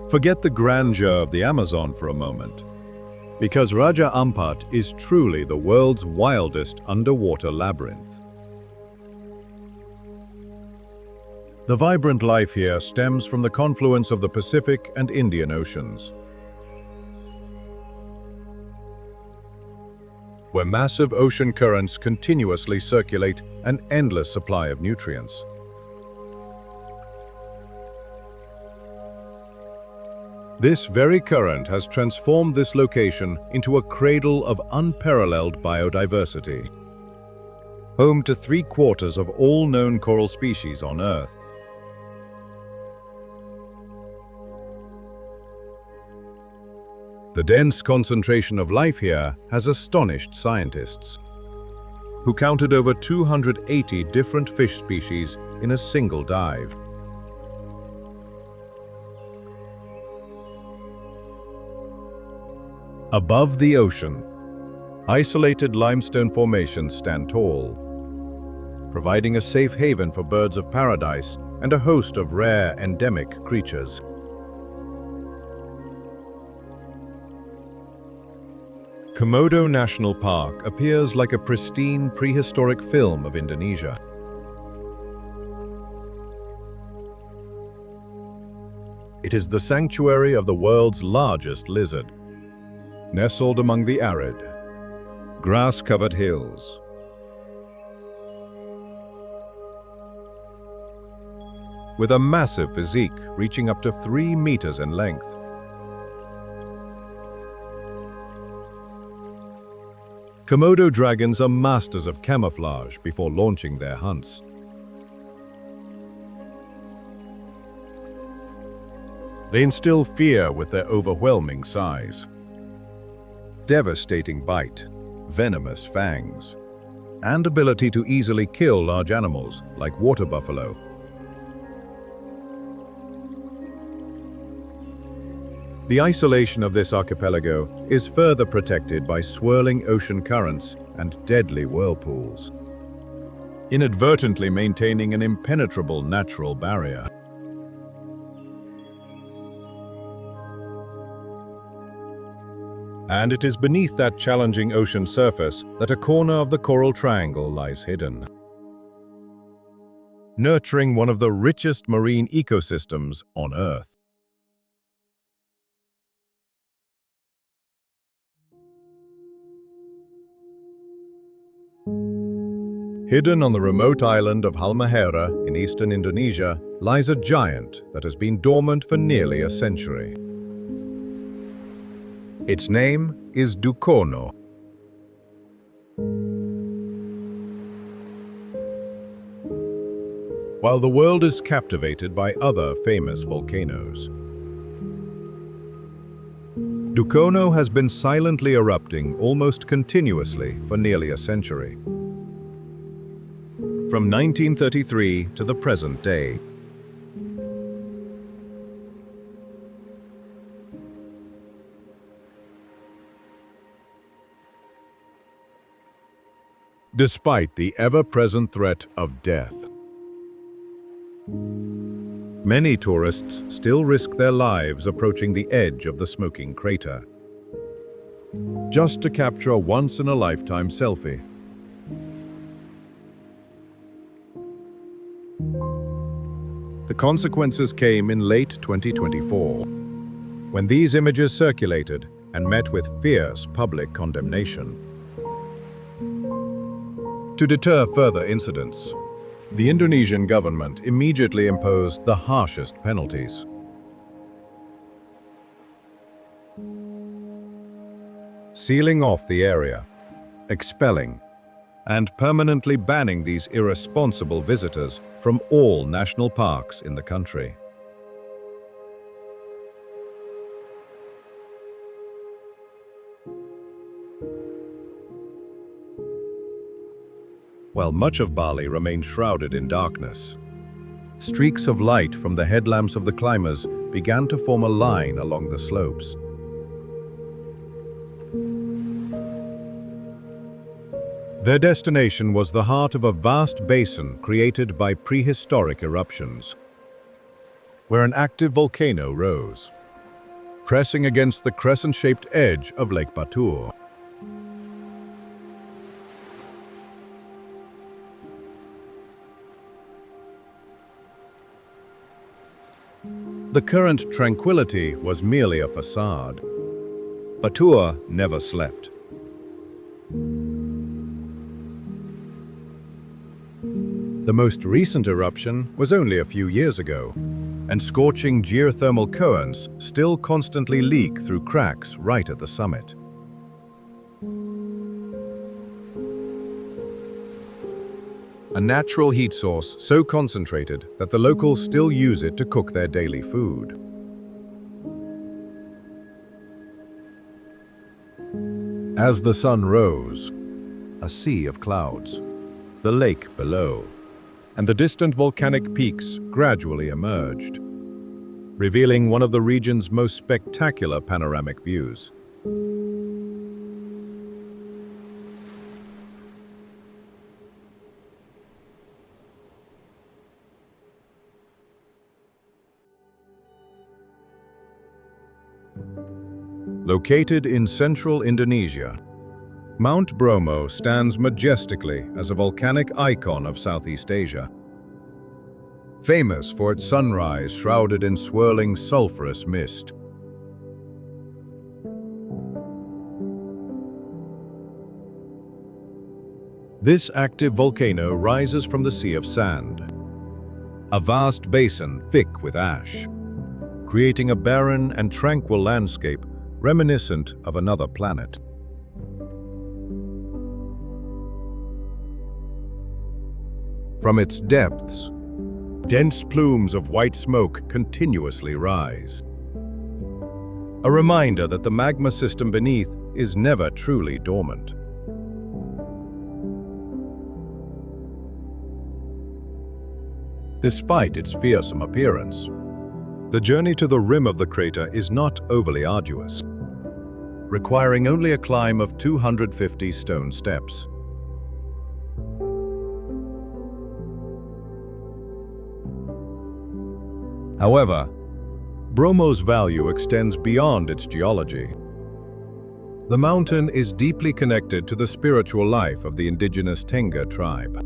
Forget the grandeur of the Amazon for a moment, because Raja Ampat is truly the world's wildest underwater labyrinth. The vibrant life here stems from the confluence of the Pacific and Indian Oceans, where massive ocean currents continuously circulate an endless supply of nutrients. This very current has transformed this location into a cradle of unparalleled biodiversity, home to 3/4 of all known coral species on Earth. The dense concentration of life here has astonished scientists, who counted over 280 different fish species in a single dive. Above the ocean, isolated limestone formations stand tall, providing a safe haven for birds of paradise and a host of rare endemic creatures. Komodo National Park appears like a pristine prehistoric film of Indonesia. It is the sanctuary of the world's largest lizard, nestled among the arid, grass-covered hills. With a massive physique reaching up to 3 meters in length. Komodo dragons are masters of camouflage before launching their hunts. They instill fear with their overwhelming size, devastating bite, venomous fangs, and ability to easily kill large animals like water buffalo. The isolation of this archipelago is further protected by swirling ocean currents and deadly whirlpools, inadvertently maintaining an impenetrable natural barrier. And it is beneath that challenging ocean surface that a corner of the Coral Triangle lies hidden, nurturing one of the richest marine ecosystems on Earth. Hidden on the remote island of Halmahera in eastern Indonesia lies a giant that has been dormant for nearly a century. Its name is Dukono. While the world is captivated by other famous volcanoes, Dukono has been silently erupting almost continuously for nearly a century. From 1933 to the present day. Despite the ever-present threat of death, many tourists still risk their lives approaching the edge of the smoking crater, just to capture a once-in-a-lifetime selfie. The consequences came in late 2024, when these images circulated and met with fierce public condemnation. To deter further incidents, the Indonesian government immediately imposed the harshest penalties. Sealing off the area, expelling, and permanently banning these irresponsible visitors from all national parks in the country. While much of Bali remained shrouded in darkness, streaks of light from the headlamps of the climbers began to form a line along the slopes. Their destination was the heart of a vast basin created by prehistoric eruptions, where an active volcano rose, pressing against the crescent-shaped edge of Lake Batur. The current tranquility was merely a facade. Batur never slept. The most recent eruption was only a few years ago, and scorching geothermal currents still constantly leak through cracks right at the summit. A natural heat source so concentrated that the locals still use it to cook their daily food. As the sun rose, a sea of clouds, the lake below, and the distant volcanic peaks gradually emerged, revealing one of the region's most spectacular panoramic views. Located in central Indonesia, Mount Bromo stands majestically as a volcanic icon of Southeast Asia. Famous for its sunrise shrouded in swirling sulfurous mist. This active volcano rises from the sea of sand, a vast basin thick with ash, creating a barren and tranquil landscape reminiscent of another planet. From its depths, dense plumes of white smoke continuously rise. A reminder that the magma system beneath is never truly dormant. Despite its fearsome appearance, the journey to the rim of the crater is not overly arduous, requiring only a climb of 250 stone steps. However, Bromo's value extends beyond its geology. The mountain is deeply connected to the spiritual life of the indigenous Tengger tribe.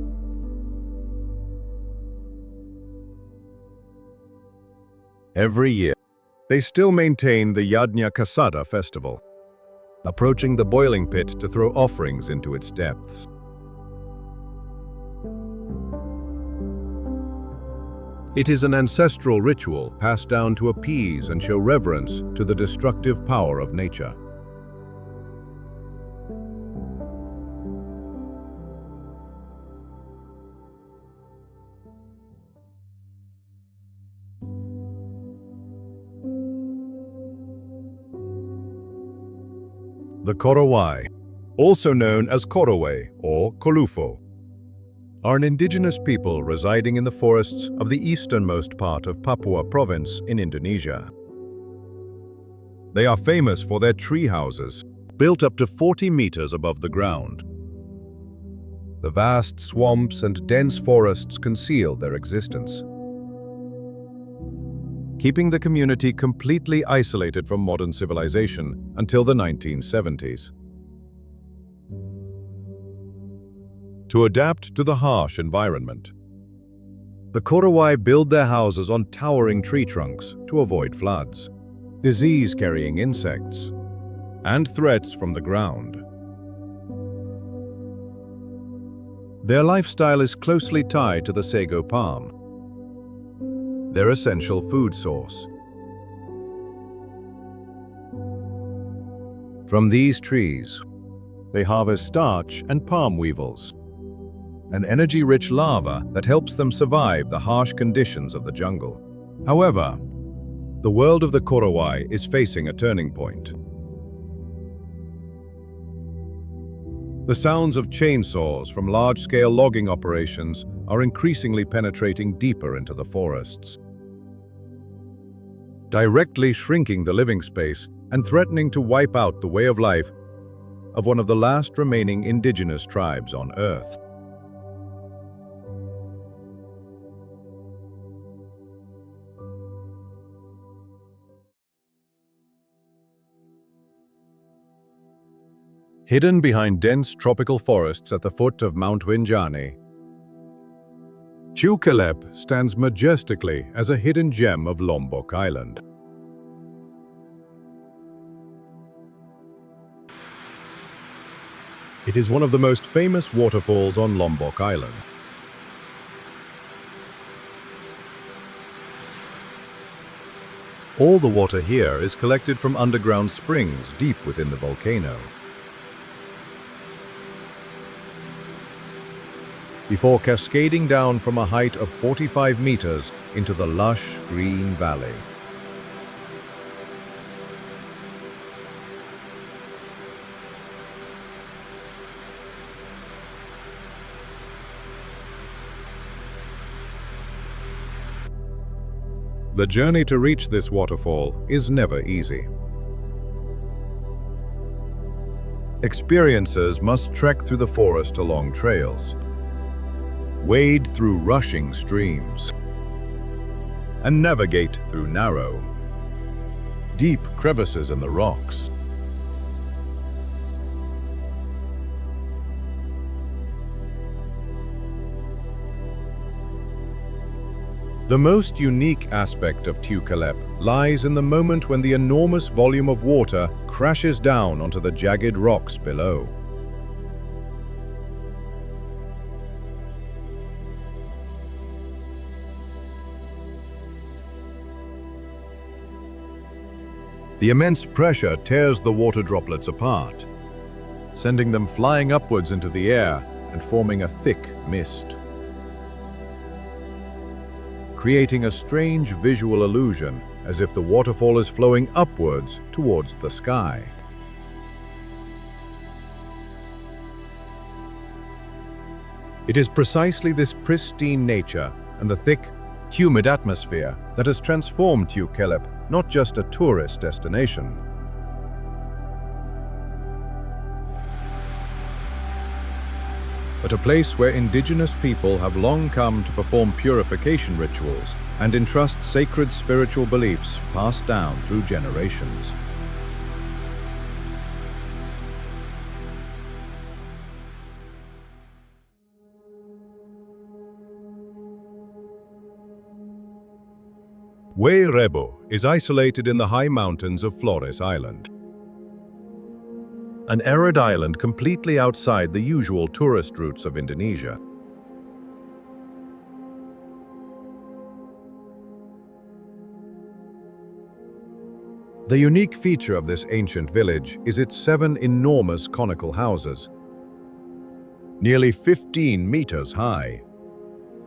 Every year, they still maintain the Yadnya Kasada festival, approaching the boiling pit to throw offerings into its depths. It is an ancestral ritual passed down to appease and show reverence to the destructive power of nature. The Korowai, also known as Korowe or Kolufo, are an indigenous people residing in the forests of the easternmost part of Papua province in Indonesia. They are famous for their tree houses, built up to 40 meters above the ground. The vast swamps and dense forests conceal their existence, keeping the community completely isolated from modern civilization until the 1970s. To adapt to the harsh environment, the Korowai build their houses on towering tree trunks to avoid floods, disease-carrying insects, and threats from the ground. Their lifestyle is closely tied to the sago palm, their essential food source. From these trees, they harvest starch and palm weevils, an energy-rich larva that helps them survive the harsh conditions of the jungle. However, the world of the Korowai is facing a turning point. The sounds of chainsaws from large-scale logging operations are increasingly penetrating deeper into the forests, directly shrinking the living space and threatening to wipe out the way of life of one of the last remaining indigenous tribes on Earth. Hidden behind dense tropical forests at the foot of Mount Winjani, Tukalep stands majestically as a hidden gem of Lombok Island. It is one of the most famous waterfalls on Lombok Island. All the water here is collected from underground springs deep within the volcano, before cascading down from a height of 45 meters into the lush green valley. The journey to reach this waterfall is never easy. Experiencers must trek through the forest along trails, wade through rushing streams, and navigate through narrow, deep crevices in the rocks. The most unique aspect of Tukalep lies in the moment when the enormous volume of water crashes down onto the jagged rocks below. The immense pressure tears the water droplets apart, sending them flying upwards into the air and forming a thick mist, creating a strange visual illusion as if the waterfall is flowing upwards towards the sky. It is precisely this pristine nature and the thick, humid atmosphere that has transformed Tukalep not just a tourist destination, but a place where indigenous people have long come to perform purification rituals and entrust sacred spiritual beliefs passed down through generations. Way Rebo is isolated in the high mountains of Flores Island, an arid island completely outside the usual tourist routes of Indonesia. The unique feature of this ancient village is its 7 enormous conical houses, nearly 15 meters high,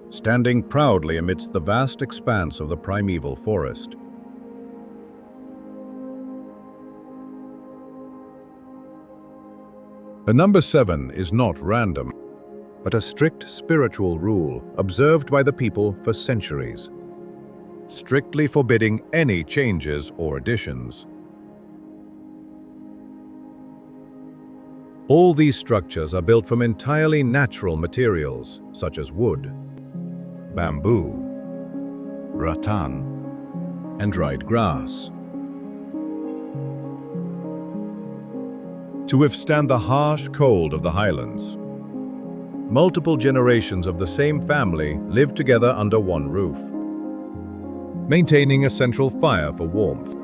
standing proudly amidst the vast expanse of the primeval forest. The number 7 is not random, but a strict spiritual rule observed by the people for centuries, strictly forbidding any changes or additions. All these structures are built from entirely natural materials, such as wood, bamboo, rattan, and dried grass, to withstand the harsh cold of the highlands. Multiple generations of the same family live together under one roof, maintaining a central fire for warmth.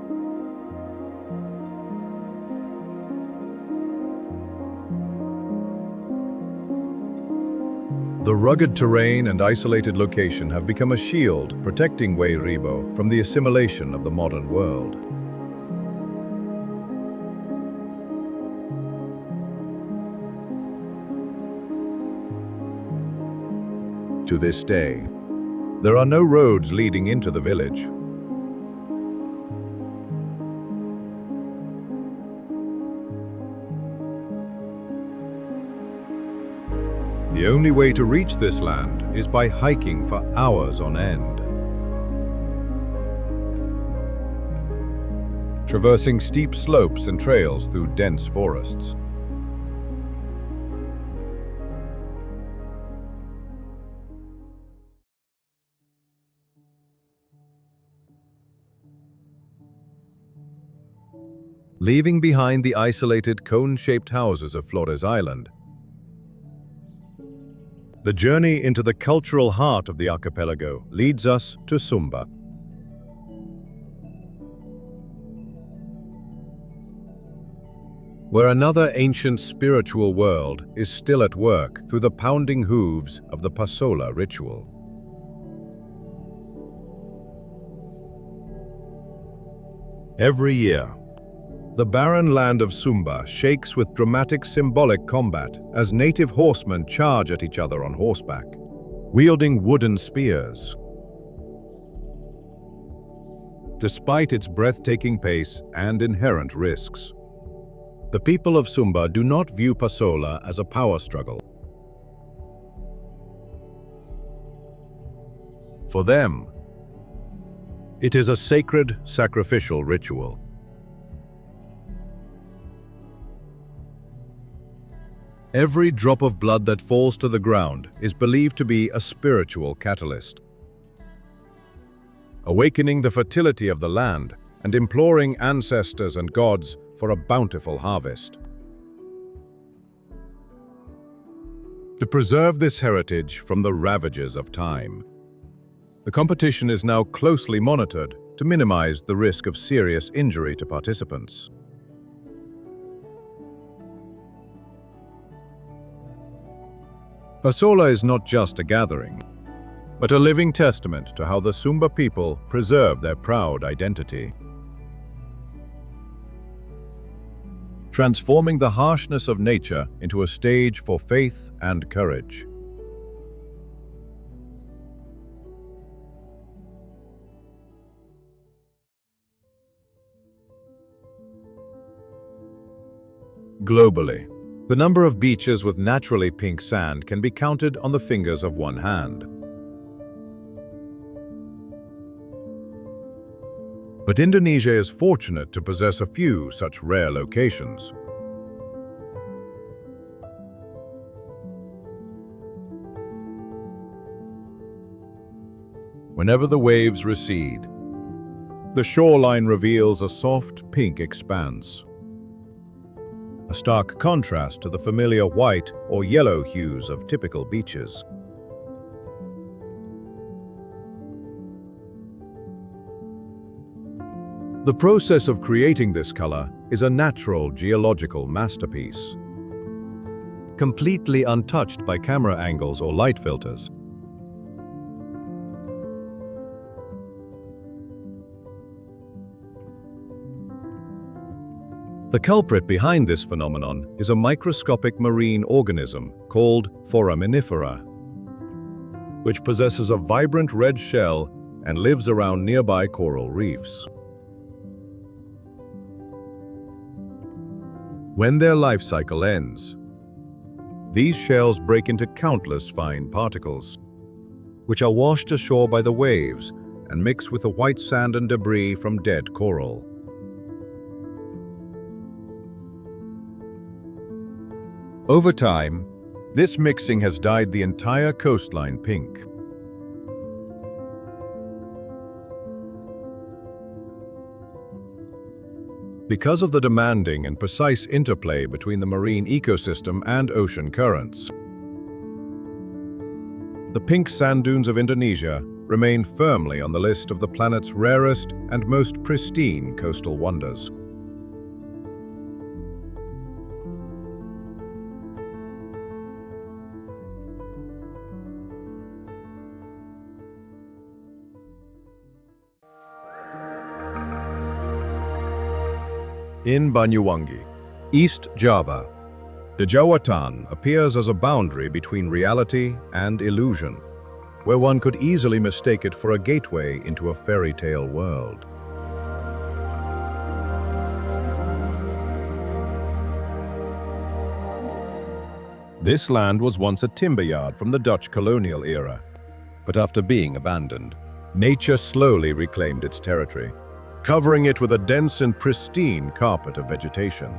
The rugged terrain and isolated location have become a shield protecting Wairibo from the assimilation of the modern world. To this day, there are no roads leading into the village. The only way to reach this land is by hiking for hours on end. Traversing steep slopes and trails through dense forests. Leaving behind the isolated cone-shaped houses of Flores Island, the journey into the cultural heart of the archipelago leads us to Sumba. Where another ancient spiritual world is still at work through the pounding hooves of the Pasola ritual. Every year, the barren land of Sumba shakes with dramatic symbolic combat as native horsemen charge at each other on horseback, wielding wooden spears. Despite its breathtaking pace and inherent risks, the people of Sumba do not view Pasola as a power struggle. For them, it is a sacred, sacrificial ritual. Every drop of blood that falls to the ground is believed to be a spiritual catalyst, awakening the fertility of the land and imploring ancestors and gods for a bountiful harvest. To preserve this heritage from the ravages of time, the competition is now closely monitored to minimize the risk of serious injury to participants. Pasola is not just a gathering, but a living testament to how the Sumba people preserve their proud identity. Transforming the harshness of nature into a stage for faith and courage. Globally, the number of beaches with naturally pink sand can be counted on the fingers of one hand. But Indonesia is fortunate to possess a few such rare locations. Whenever the waves recede, the shoreline reveals a soft pink expanse, a stark contrast to the familiar white or yellow hues of typical beaches. The process of creating this color is a natural geological masterpiece, completely untouched by camera angles or light filters. The culprit behind this phenomenon is a microscopic marine organism called foraminifera, which possesses a vibrant red shell and lives around nearby coral reefs. When their life cycle ends, these shells break into countless fine particles, which are washed ashore by the waves and mix with the white sand and debris from dead coral. Over time, this mixing has dyed the entire coastline pink. Because of the demanding and precise interplay between the marine ecosystem and ocean currents, the pink sand dunes of Indonesia remain firmly on the list of the planet's rarest and most pristine coastal wonders. In Banyuwangi, East Java, Dejawatan appears as a boundary between reality and illusion, where one could easily mistake it for a gateway into a fairy tale world. This land was once a timber yard from the Dutch colonial era, but after being abandoned, nature slowly reclaimed its territory, covering it with a dense and pristine carpet of vegetation.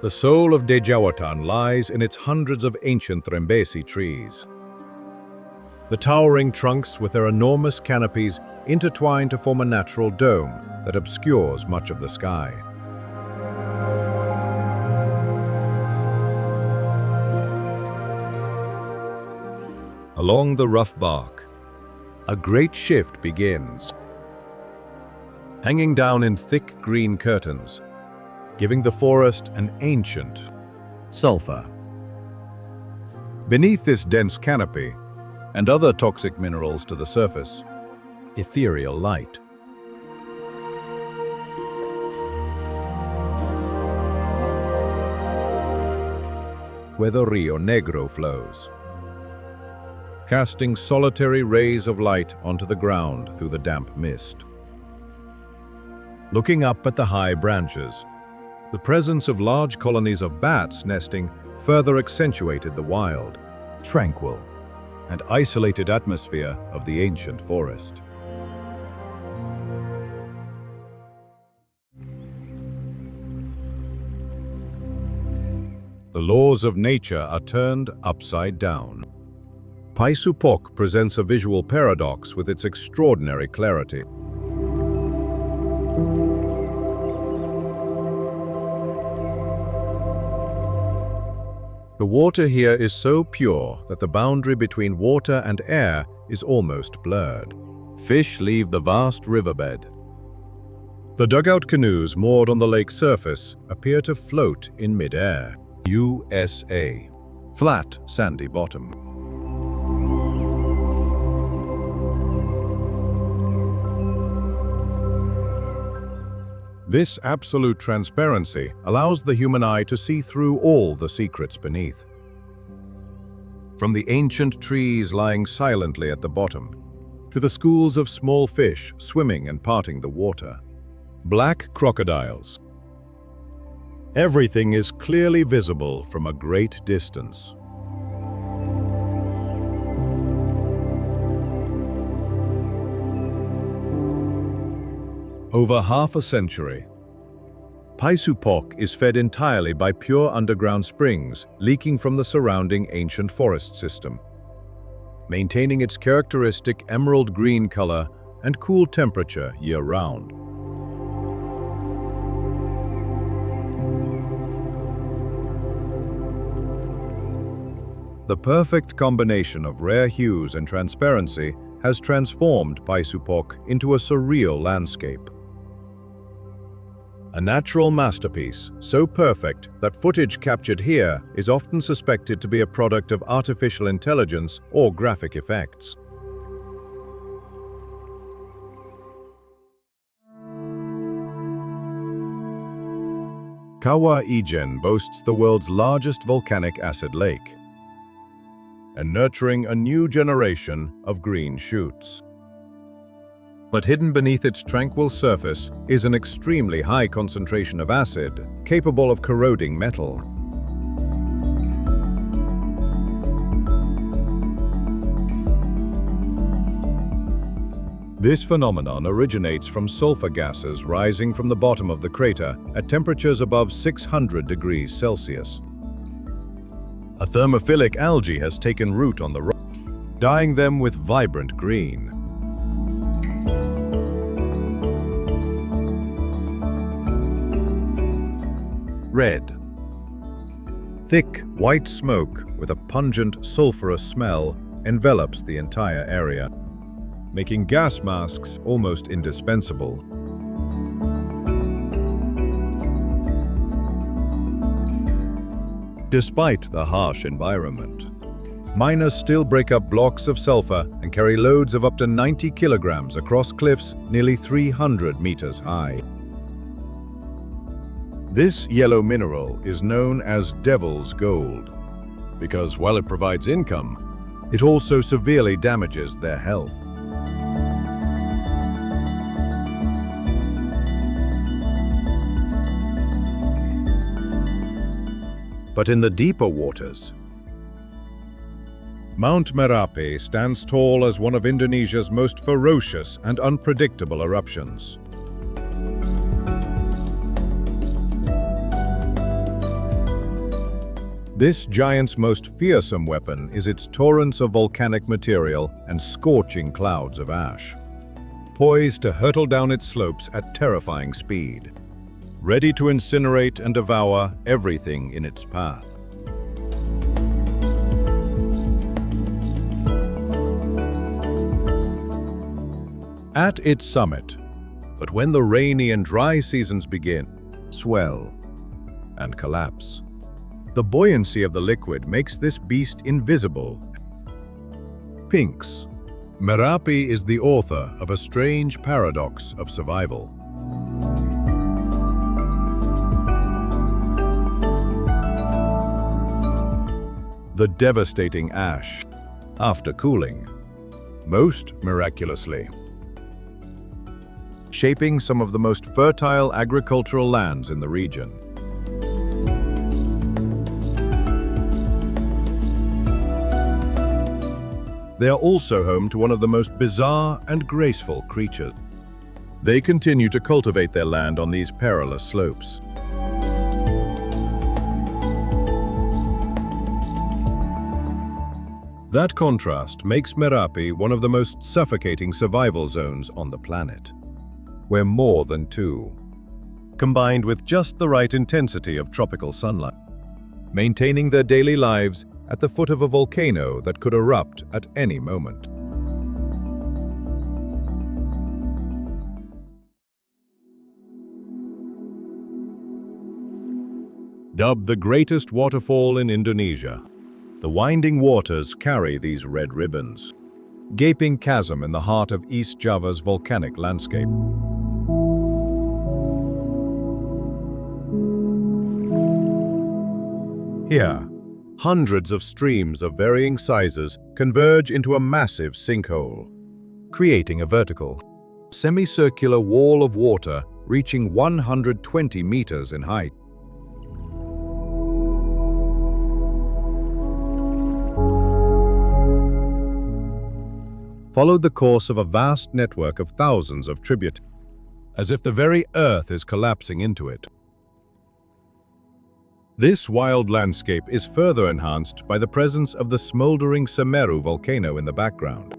The soul of Dejawatan lies in its hundreds of ancient Trembesi trees. The towering trunks with their enormous canopies intertwine to form a natural dome that obscures much of the sky. Along the rough bark, a great shift begins, hanging down in thick green curtains, giving the forest an ancient sulfur. Beneath this dense canopy, and other toxic minerals to the surface, ethereal light. Where the Rio Negro flows, casting solitary rays of light onto the ground through the damp mist. Looking up at the high branches, the presence of large colonies of bats nesting further accentuated the wild, tranquil, and isolated atmosphere of the ancient forest. The laws of nature are turned upside down. Paisupok presents a visual paradox with its extraordinary clarity. The water here is so pure that the boundary between water and air is almost blurred. Fish leave the vast riverbed. The dugout canoes moored on the lake's surface appear to float in mid-air. USA. Flat, sandy bottom. This absolute transparency allows the human eye to see through all the secrets beneath. From the ancient trees lying silently at the bottom, to the schools of small fish swimming and parting the water. Black crocodiles. Everything is clearly visible from a great distance. Over half a century, Paisupok is fed entirely by pure underground springs leaking from the surrounding ancient forest system, maintaining its characteristic emerald green color and cool temperature year-round. The perfect combination of rare hues and transparency has transformed Paisupok into a surreal landscape. A natural masterpiece, so perfect that footage captured here is often suspected to be a product of artificial intelligence or graphic effects. Kawa Ijen boasts the world's largest volcanic acid lake, and nurturing a new generation of green shoots. But hidden beneath its tranquil surface is an extremely high concentration of acid, capable of corroding metal. This phenomenon originates from sulfur gases rising from the bottom of the crater at temperatures above 600 degrees Celsius. A thermophilic algae has taken root on the rock, dyeing them with vibrant green. Red. Thick, white smoke with a pungent, sulfurous smell envelops the entire area, making gas masks almost indispensable. Despite the harsh environment, Miners still break up blocks of sulfur and carry loads of up to 90 kilograms across cliffs nearly 300 meters high. This yellow mineral is known as devil's gold because while it provides income, it also severely damages their health. But in the deeper waters, Mount Merapi stands tall as one of Indonesia's most ferocious and unpredictable eruptions. This giant's most fearsome weapon is its torrents of volcanic material and scorching clouds of ash, poised to hurtle down its slopes at terrifying speed, ready to incinerate and devour everything in its path. At its summit, but when the rainy and dry seasons begin, swell and collapse. The buoyancy of the liquid makes this beast invisible. Pinks. Merapi is the author of a strange paradox of survival. The devastating ash, after cooling, most miraculously, shaping some of the most fertile agricultural lands in the region. They are also home to one of the most bizarre and graceful creatures. They continue to cultivate their land on these perilous slopes. That contrast makes Merapi one of the most suffocating survival zones on the planet, where more than two, combined with just the right intensity of tropical sunlight, maintaining their daily lives at the foot of a volcano that could erupt at any moment. Dubbed the greatest waterfall in Indonesia, the winding waters carry these red ribbons, gaping chasm in the heart of East Java's volcanic landscape. Here, hundreds of streams of varying sizes converge into a massive sinkhole, creating a vertical, semicircular wall of water reaching 120 meters in height. Followed the course of a vast network of thousands of tributaries, as if the very earth is collapsing into it. This wild landscape is further enhanced by the presence of the smoldering Semeru volcano in the background,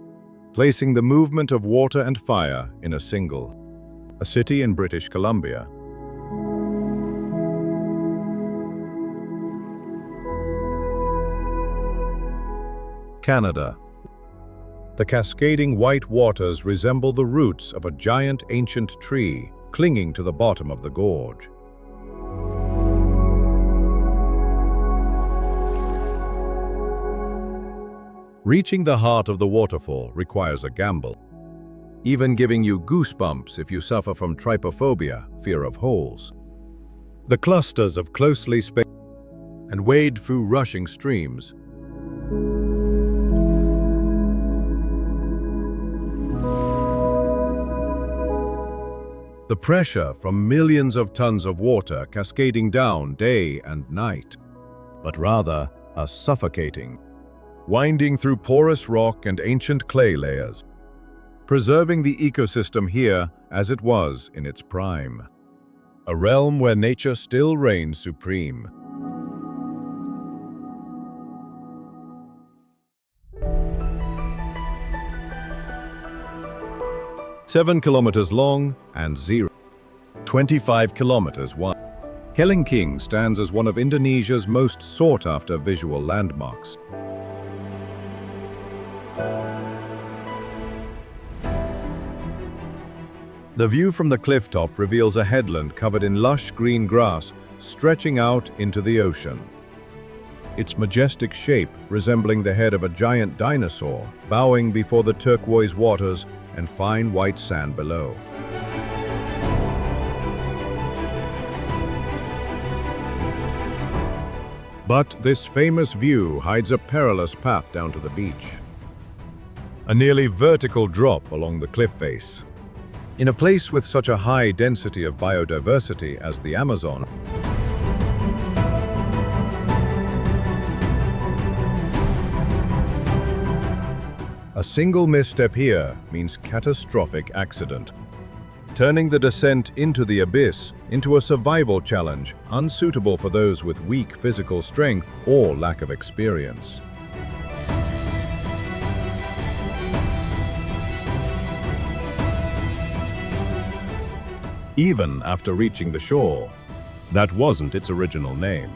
placing the movement of water and fire in a city in British Columbia. Canada. The cascading white waters resemble the roots of a giant ancient tree clinging to the bottom of the gorge. Reaching the heart of the waterfall requires a gamble, even giving you goosebumps if you suffer from trypophobia, fear of holes. The clusters of closely spaced and wade through rushing streams. The pressure from millions of tons of water cascading down day and night, but rather a suffocating, winding through porous rock and ancient clay layers, preserving the ecosystem here as it was in its prime, a realm where nature still reigns supreme. "7 kilometers long and 25 kilometers wide. Kelingking stands as one of Indonesia's most sought-after visual landmarks. The view from the cliff top reveals a headland covered in lush green grass stretching out into the ocean. its majestic shape resembling the head of a giant dinosaur, bowing before the turquoise waters and fine white sand below. But this famous view hides a perilous path down to the beach. A nearly vertical drop along the cliff face. In a place with such a high density of biodiversity as the Amazon, a single misstep here means catastrophic accident, turning the descent into the abyss into a survival challenge unsuitable for those with weak physical strength or lack of experience. Even after reaching the shore, that wasn't its original name.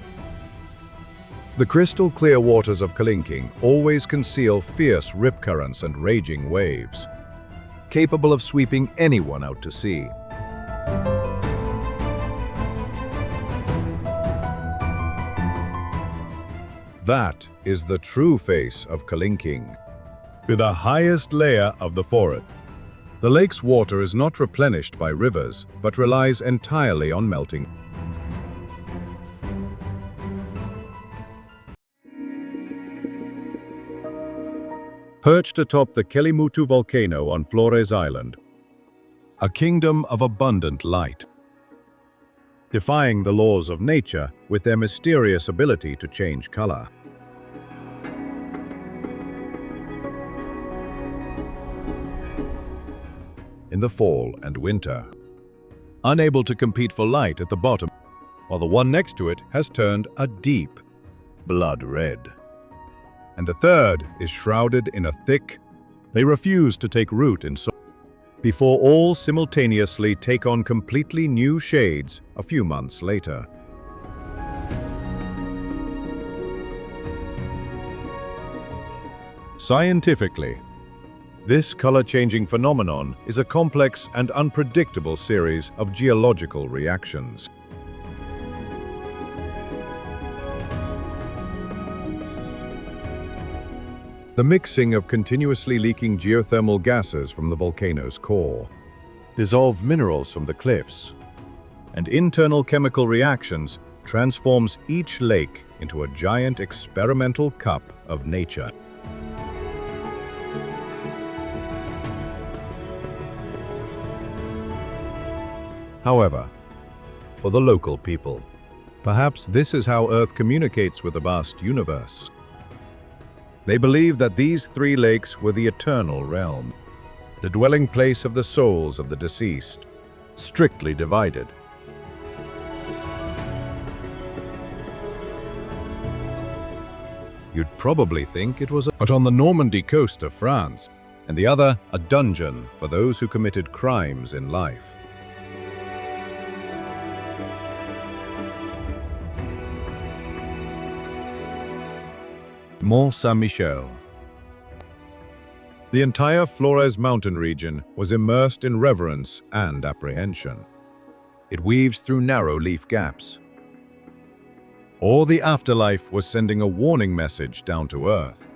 The crystal clear waters of Kalinking always conceal fierce rip currents and raging waves, capable of sweeping anyone out to sea. That is the true face of Kalinking. To the highest layer of the forest, the lake's water is not replenished by rivers, but relies entirely on melting. Perched atop the Kelimutu volcano on Flores Island, a kingdom of abundant light, defying the laws of nature with their mysterious ability to change color. In the fall and winter, unable to compete for light at the bottom, while the one next to it has turned a deep blood red. And the third is shrouded in a thick, they refuse to take root in soil, before all simultaneously take on completely new shades a few months later. Scientifically, this color-changing phenomenon is a complex and unpredictable series of geological reactions. The mixing of continuously leaking geothermal gases from the volcano's core, dissolved minerals from the cliffs, and internal chemical reactions transforms each lake into a giant experimental cup of nature. However, for the local people, perhaps this is how Earth communicates with the vast universe. They believe that these three lakes were the eternal realm, the dwelling place of the souls of the deceased, strictly divided. You'd probably think it was but on the Normandy coast of France, and the other a dungeon for those who committed crimes in life. Mont Saint-Michel. The entire Flores mountain region was immersed in reverence and apprehension. It weaves through narrow leaf gaps. Or the afterlife was sending a warning message down to Earth.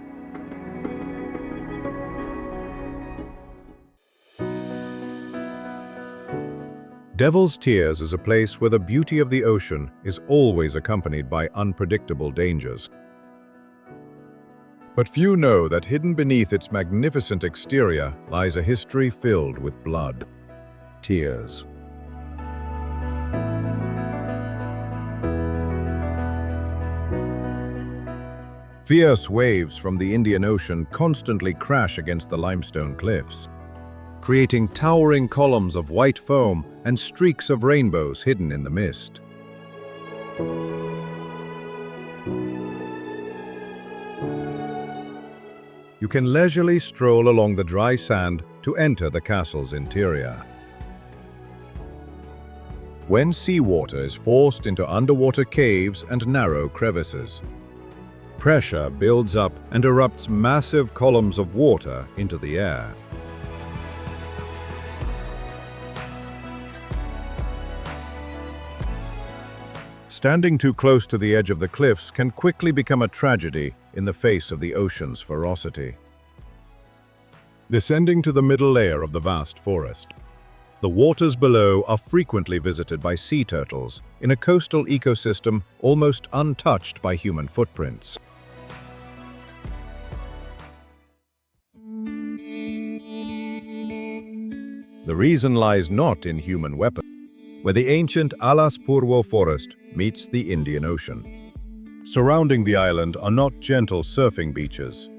Devil's Tears is a place where the beauty of the ocean is always accompanied by unpredictable dangers. But few know that hidden beneath its magnificent exterior lies a history filled with blood, tears. Fierce waves from the Indian Ocean constantly crash against the limestone cliffs, creating towering columns of white foam and streaks of rainbows hidden in the mist. You can leisurely stroll along the dry sand to enter the castle's interior. When seawater is forced into underwater caves and narrow crevices, pressure builds up and erupts massive columns of water into the air. Standing too close to the edge of the cliffs can quickly become a tragedy in the face of the ocean's ferocity. Descending to the middle layer of the vast forest, the waters below are frequently visited by sea turtles in a coastal ecosystem almost untouched by human footprints. The reason lies not in human weapons, where the ancient Alas Purwo forest meets the Indian Ocean. Surrounding the island are not gentle surfing beaches.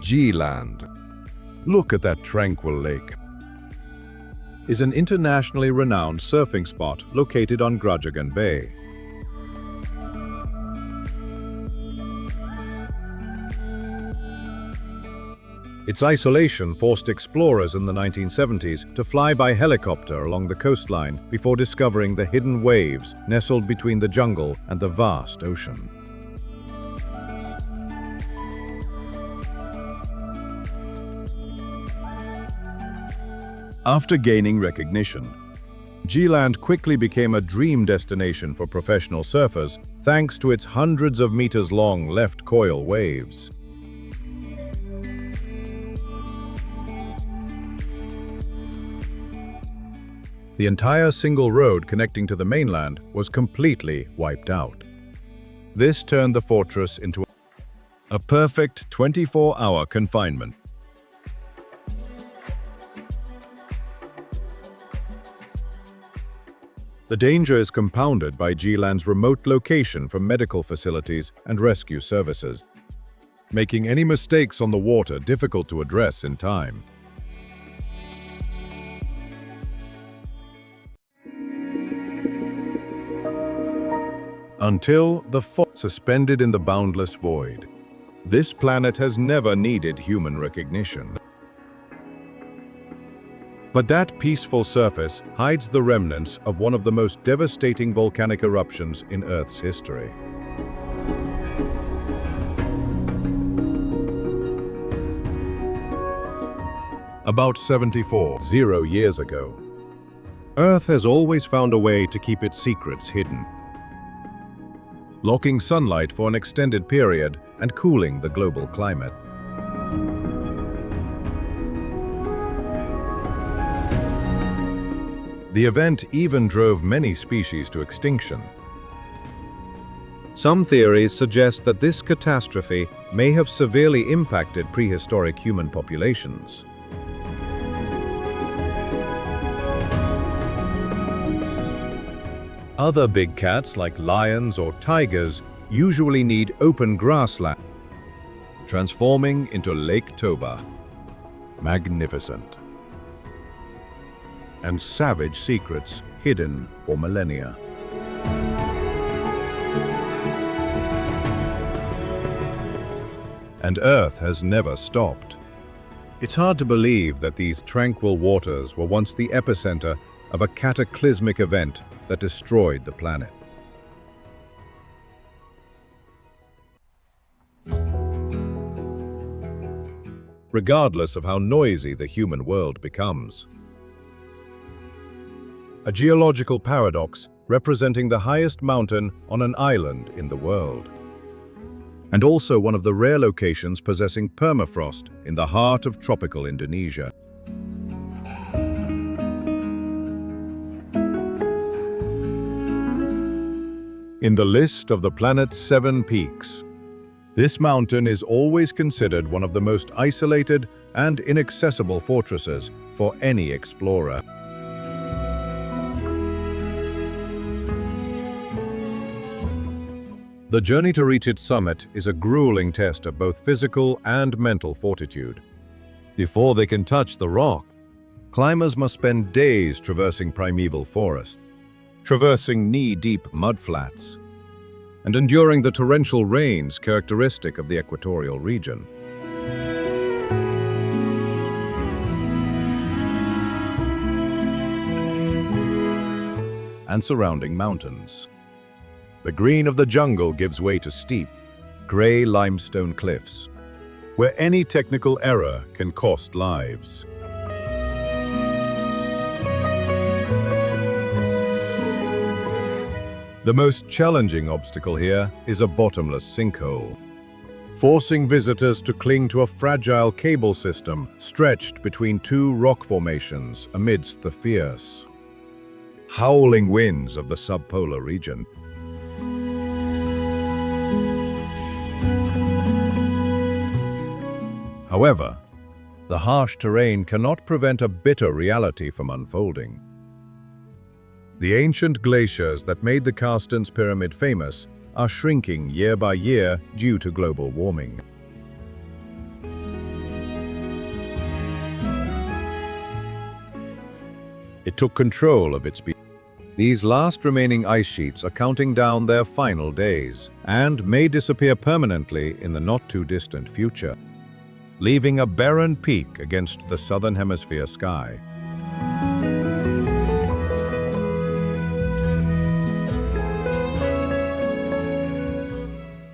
G-Land, look at that tranquil lake, is an internationally renowned surfing spot located on Grajagan Bay. Its isolation forced explorers in the 1970s to fly by helicopter along the coastline before discovering the hidden waves nestled between the jungle and the vast ocean. After gaining recognition, G-Land quickly became a dream destination for professional surfers thanks to its hundreds of meters long left coil waves. The entire single road connecting to the mainland was completely wiped out. This turned the fortress into a perfect 24-hour confinement. The danger is compounded by G-Land's remote location for medical facilities and rescue services, making any mistakes on the water difficult to address in time. Until the suspended in the boundless void, this planet has never needed human recognition. But that peaceful surface hides the remnants of one of the most devastating volcanic eruptions in Earth's history. About 74 years ago, Earth has always found a way to keep its secrets hidden, blocking sunlight for an extended period and cooling the global climate. The event even drove many species to extinction. Some theories suggest that this catastrophe may have severely impacted prehistoric human populations. Other big cats, like lions or tigers, usually need open grassland, transforming into Lake Toba, magnificent, and savage secrets hidden for millennia. And Earth has never stopped. It's hard to believe that these tranquil waters were once the epicenter of a cataclysmic event that destroyed the planet. Regardless of how noisy the human world becomes. A geological paradox representing the highest mountain on an island in the world. And also one of the rare locations possessing permafrost in the heart of tropical Indonesia. In the list of the planet's 7 peaks, this mountain is always considered one of the most isolated and inaccessible fortresses for any explorer. The journey to reach its summit is a grueling test of both physical and mental fortitude. Before they can touch the rock, climbers must spend days traversing primeval forests, traversing knee-deep mudflats, and enduring the torrential rains characteristic of the equatorial region. And surrounding mountains. The green of the jungle gives way to steep, gray limestone cliffs, where any technical error can cost lives. The most challenging obstacle here is a bottomless sinkhole, forcing visitors to cling to a fragile cable system stretched between two rock formations amidst the fierce, howling winds of the subpolar region. However, the harsh terrain cannot prevent a bitter reality from unfolding. The ancient glaciers that made the Carstensz Pyramid famous are shrinking year by year due to global warming. It took control of its being. These last remaining ice sheets are counting down their final days and may disappear permanently in the not-too-distant future, leaving a barren peak against the southern hemisphere sky.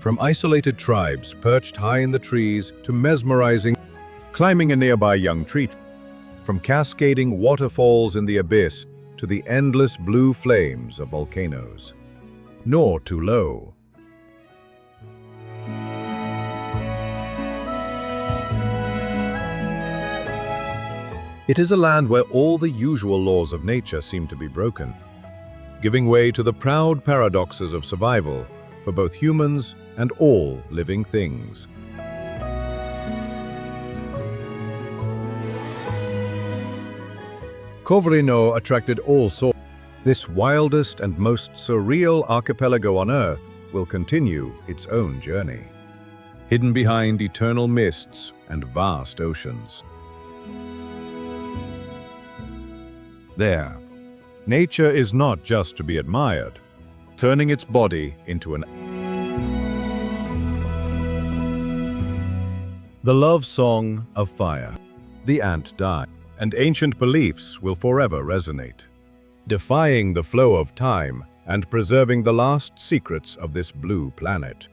From isolated tribes perched high in the trees to mesmerizing climbing a nearby young tree, from cascading waterfalls in the abyss to the endless blue flames of volcanoes, nor too low. It is a land where all the usual laws of nature seem to be broken, giving way to the proud paradoxes of survival for both humans and all living things. Kovrino attracted all sorts. This wildest and most surreal archipelago on Earth will continue its own journey, hidden behind eternal mists and vast oceans. There, nature is not just to be admired, turning its body into an the love song of fire. The ant died, and ancient beliefs will forever resonate, defying the flow of time and preserving the last secrets of this blue planet.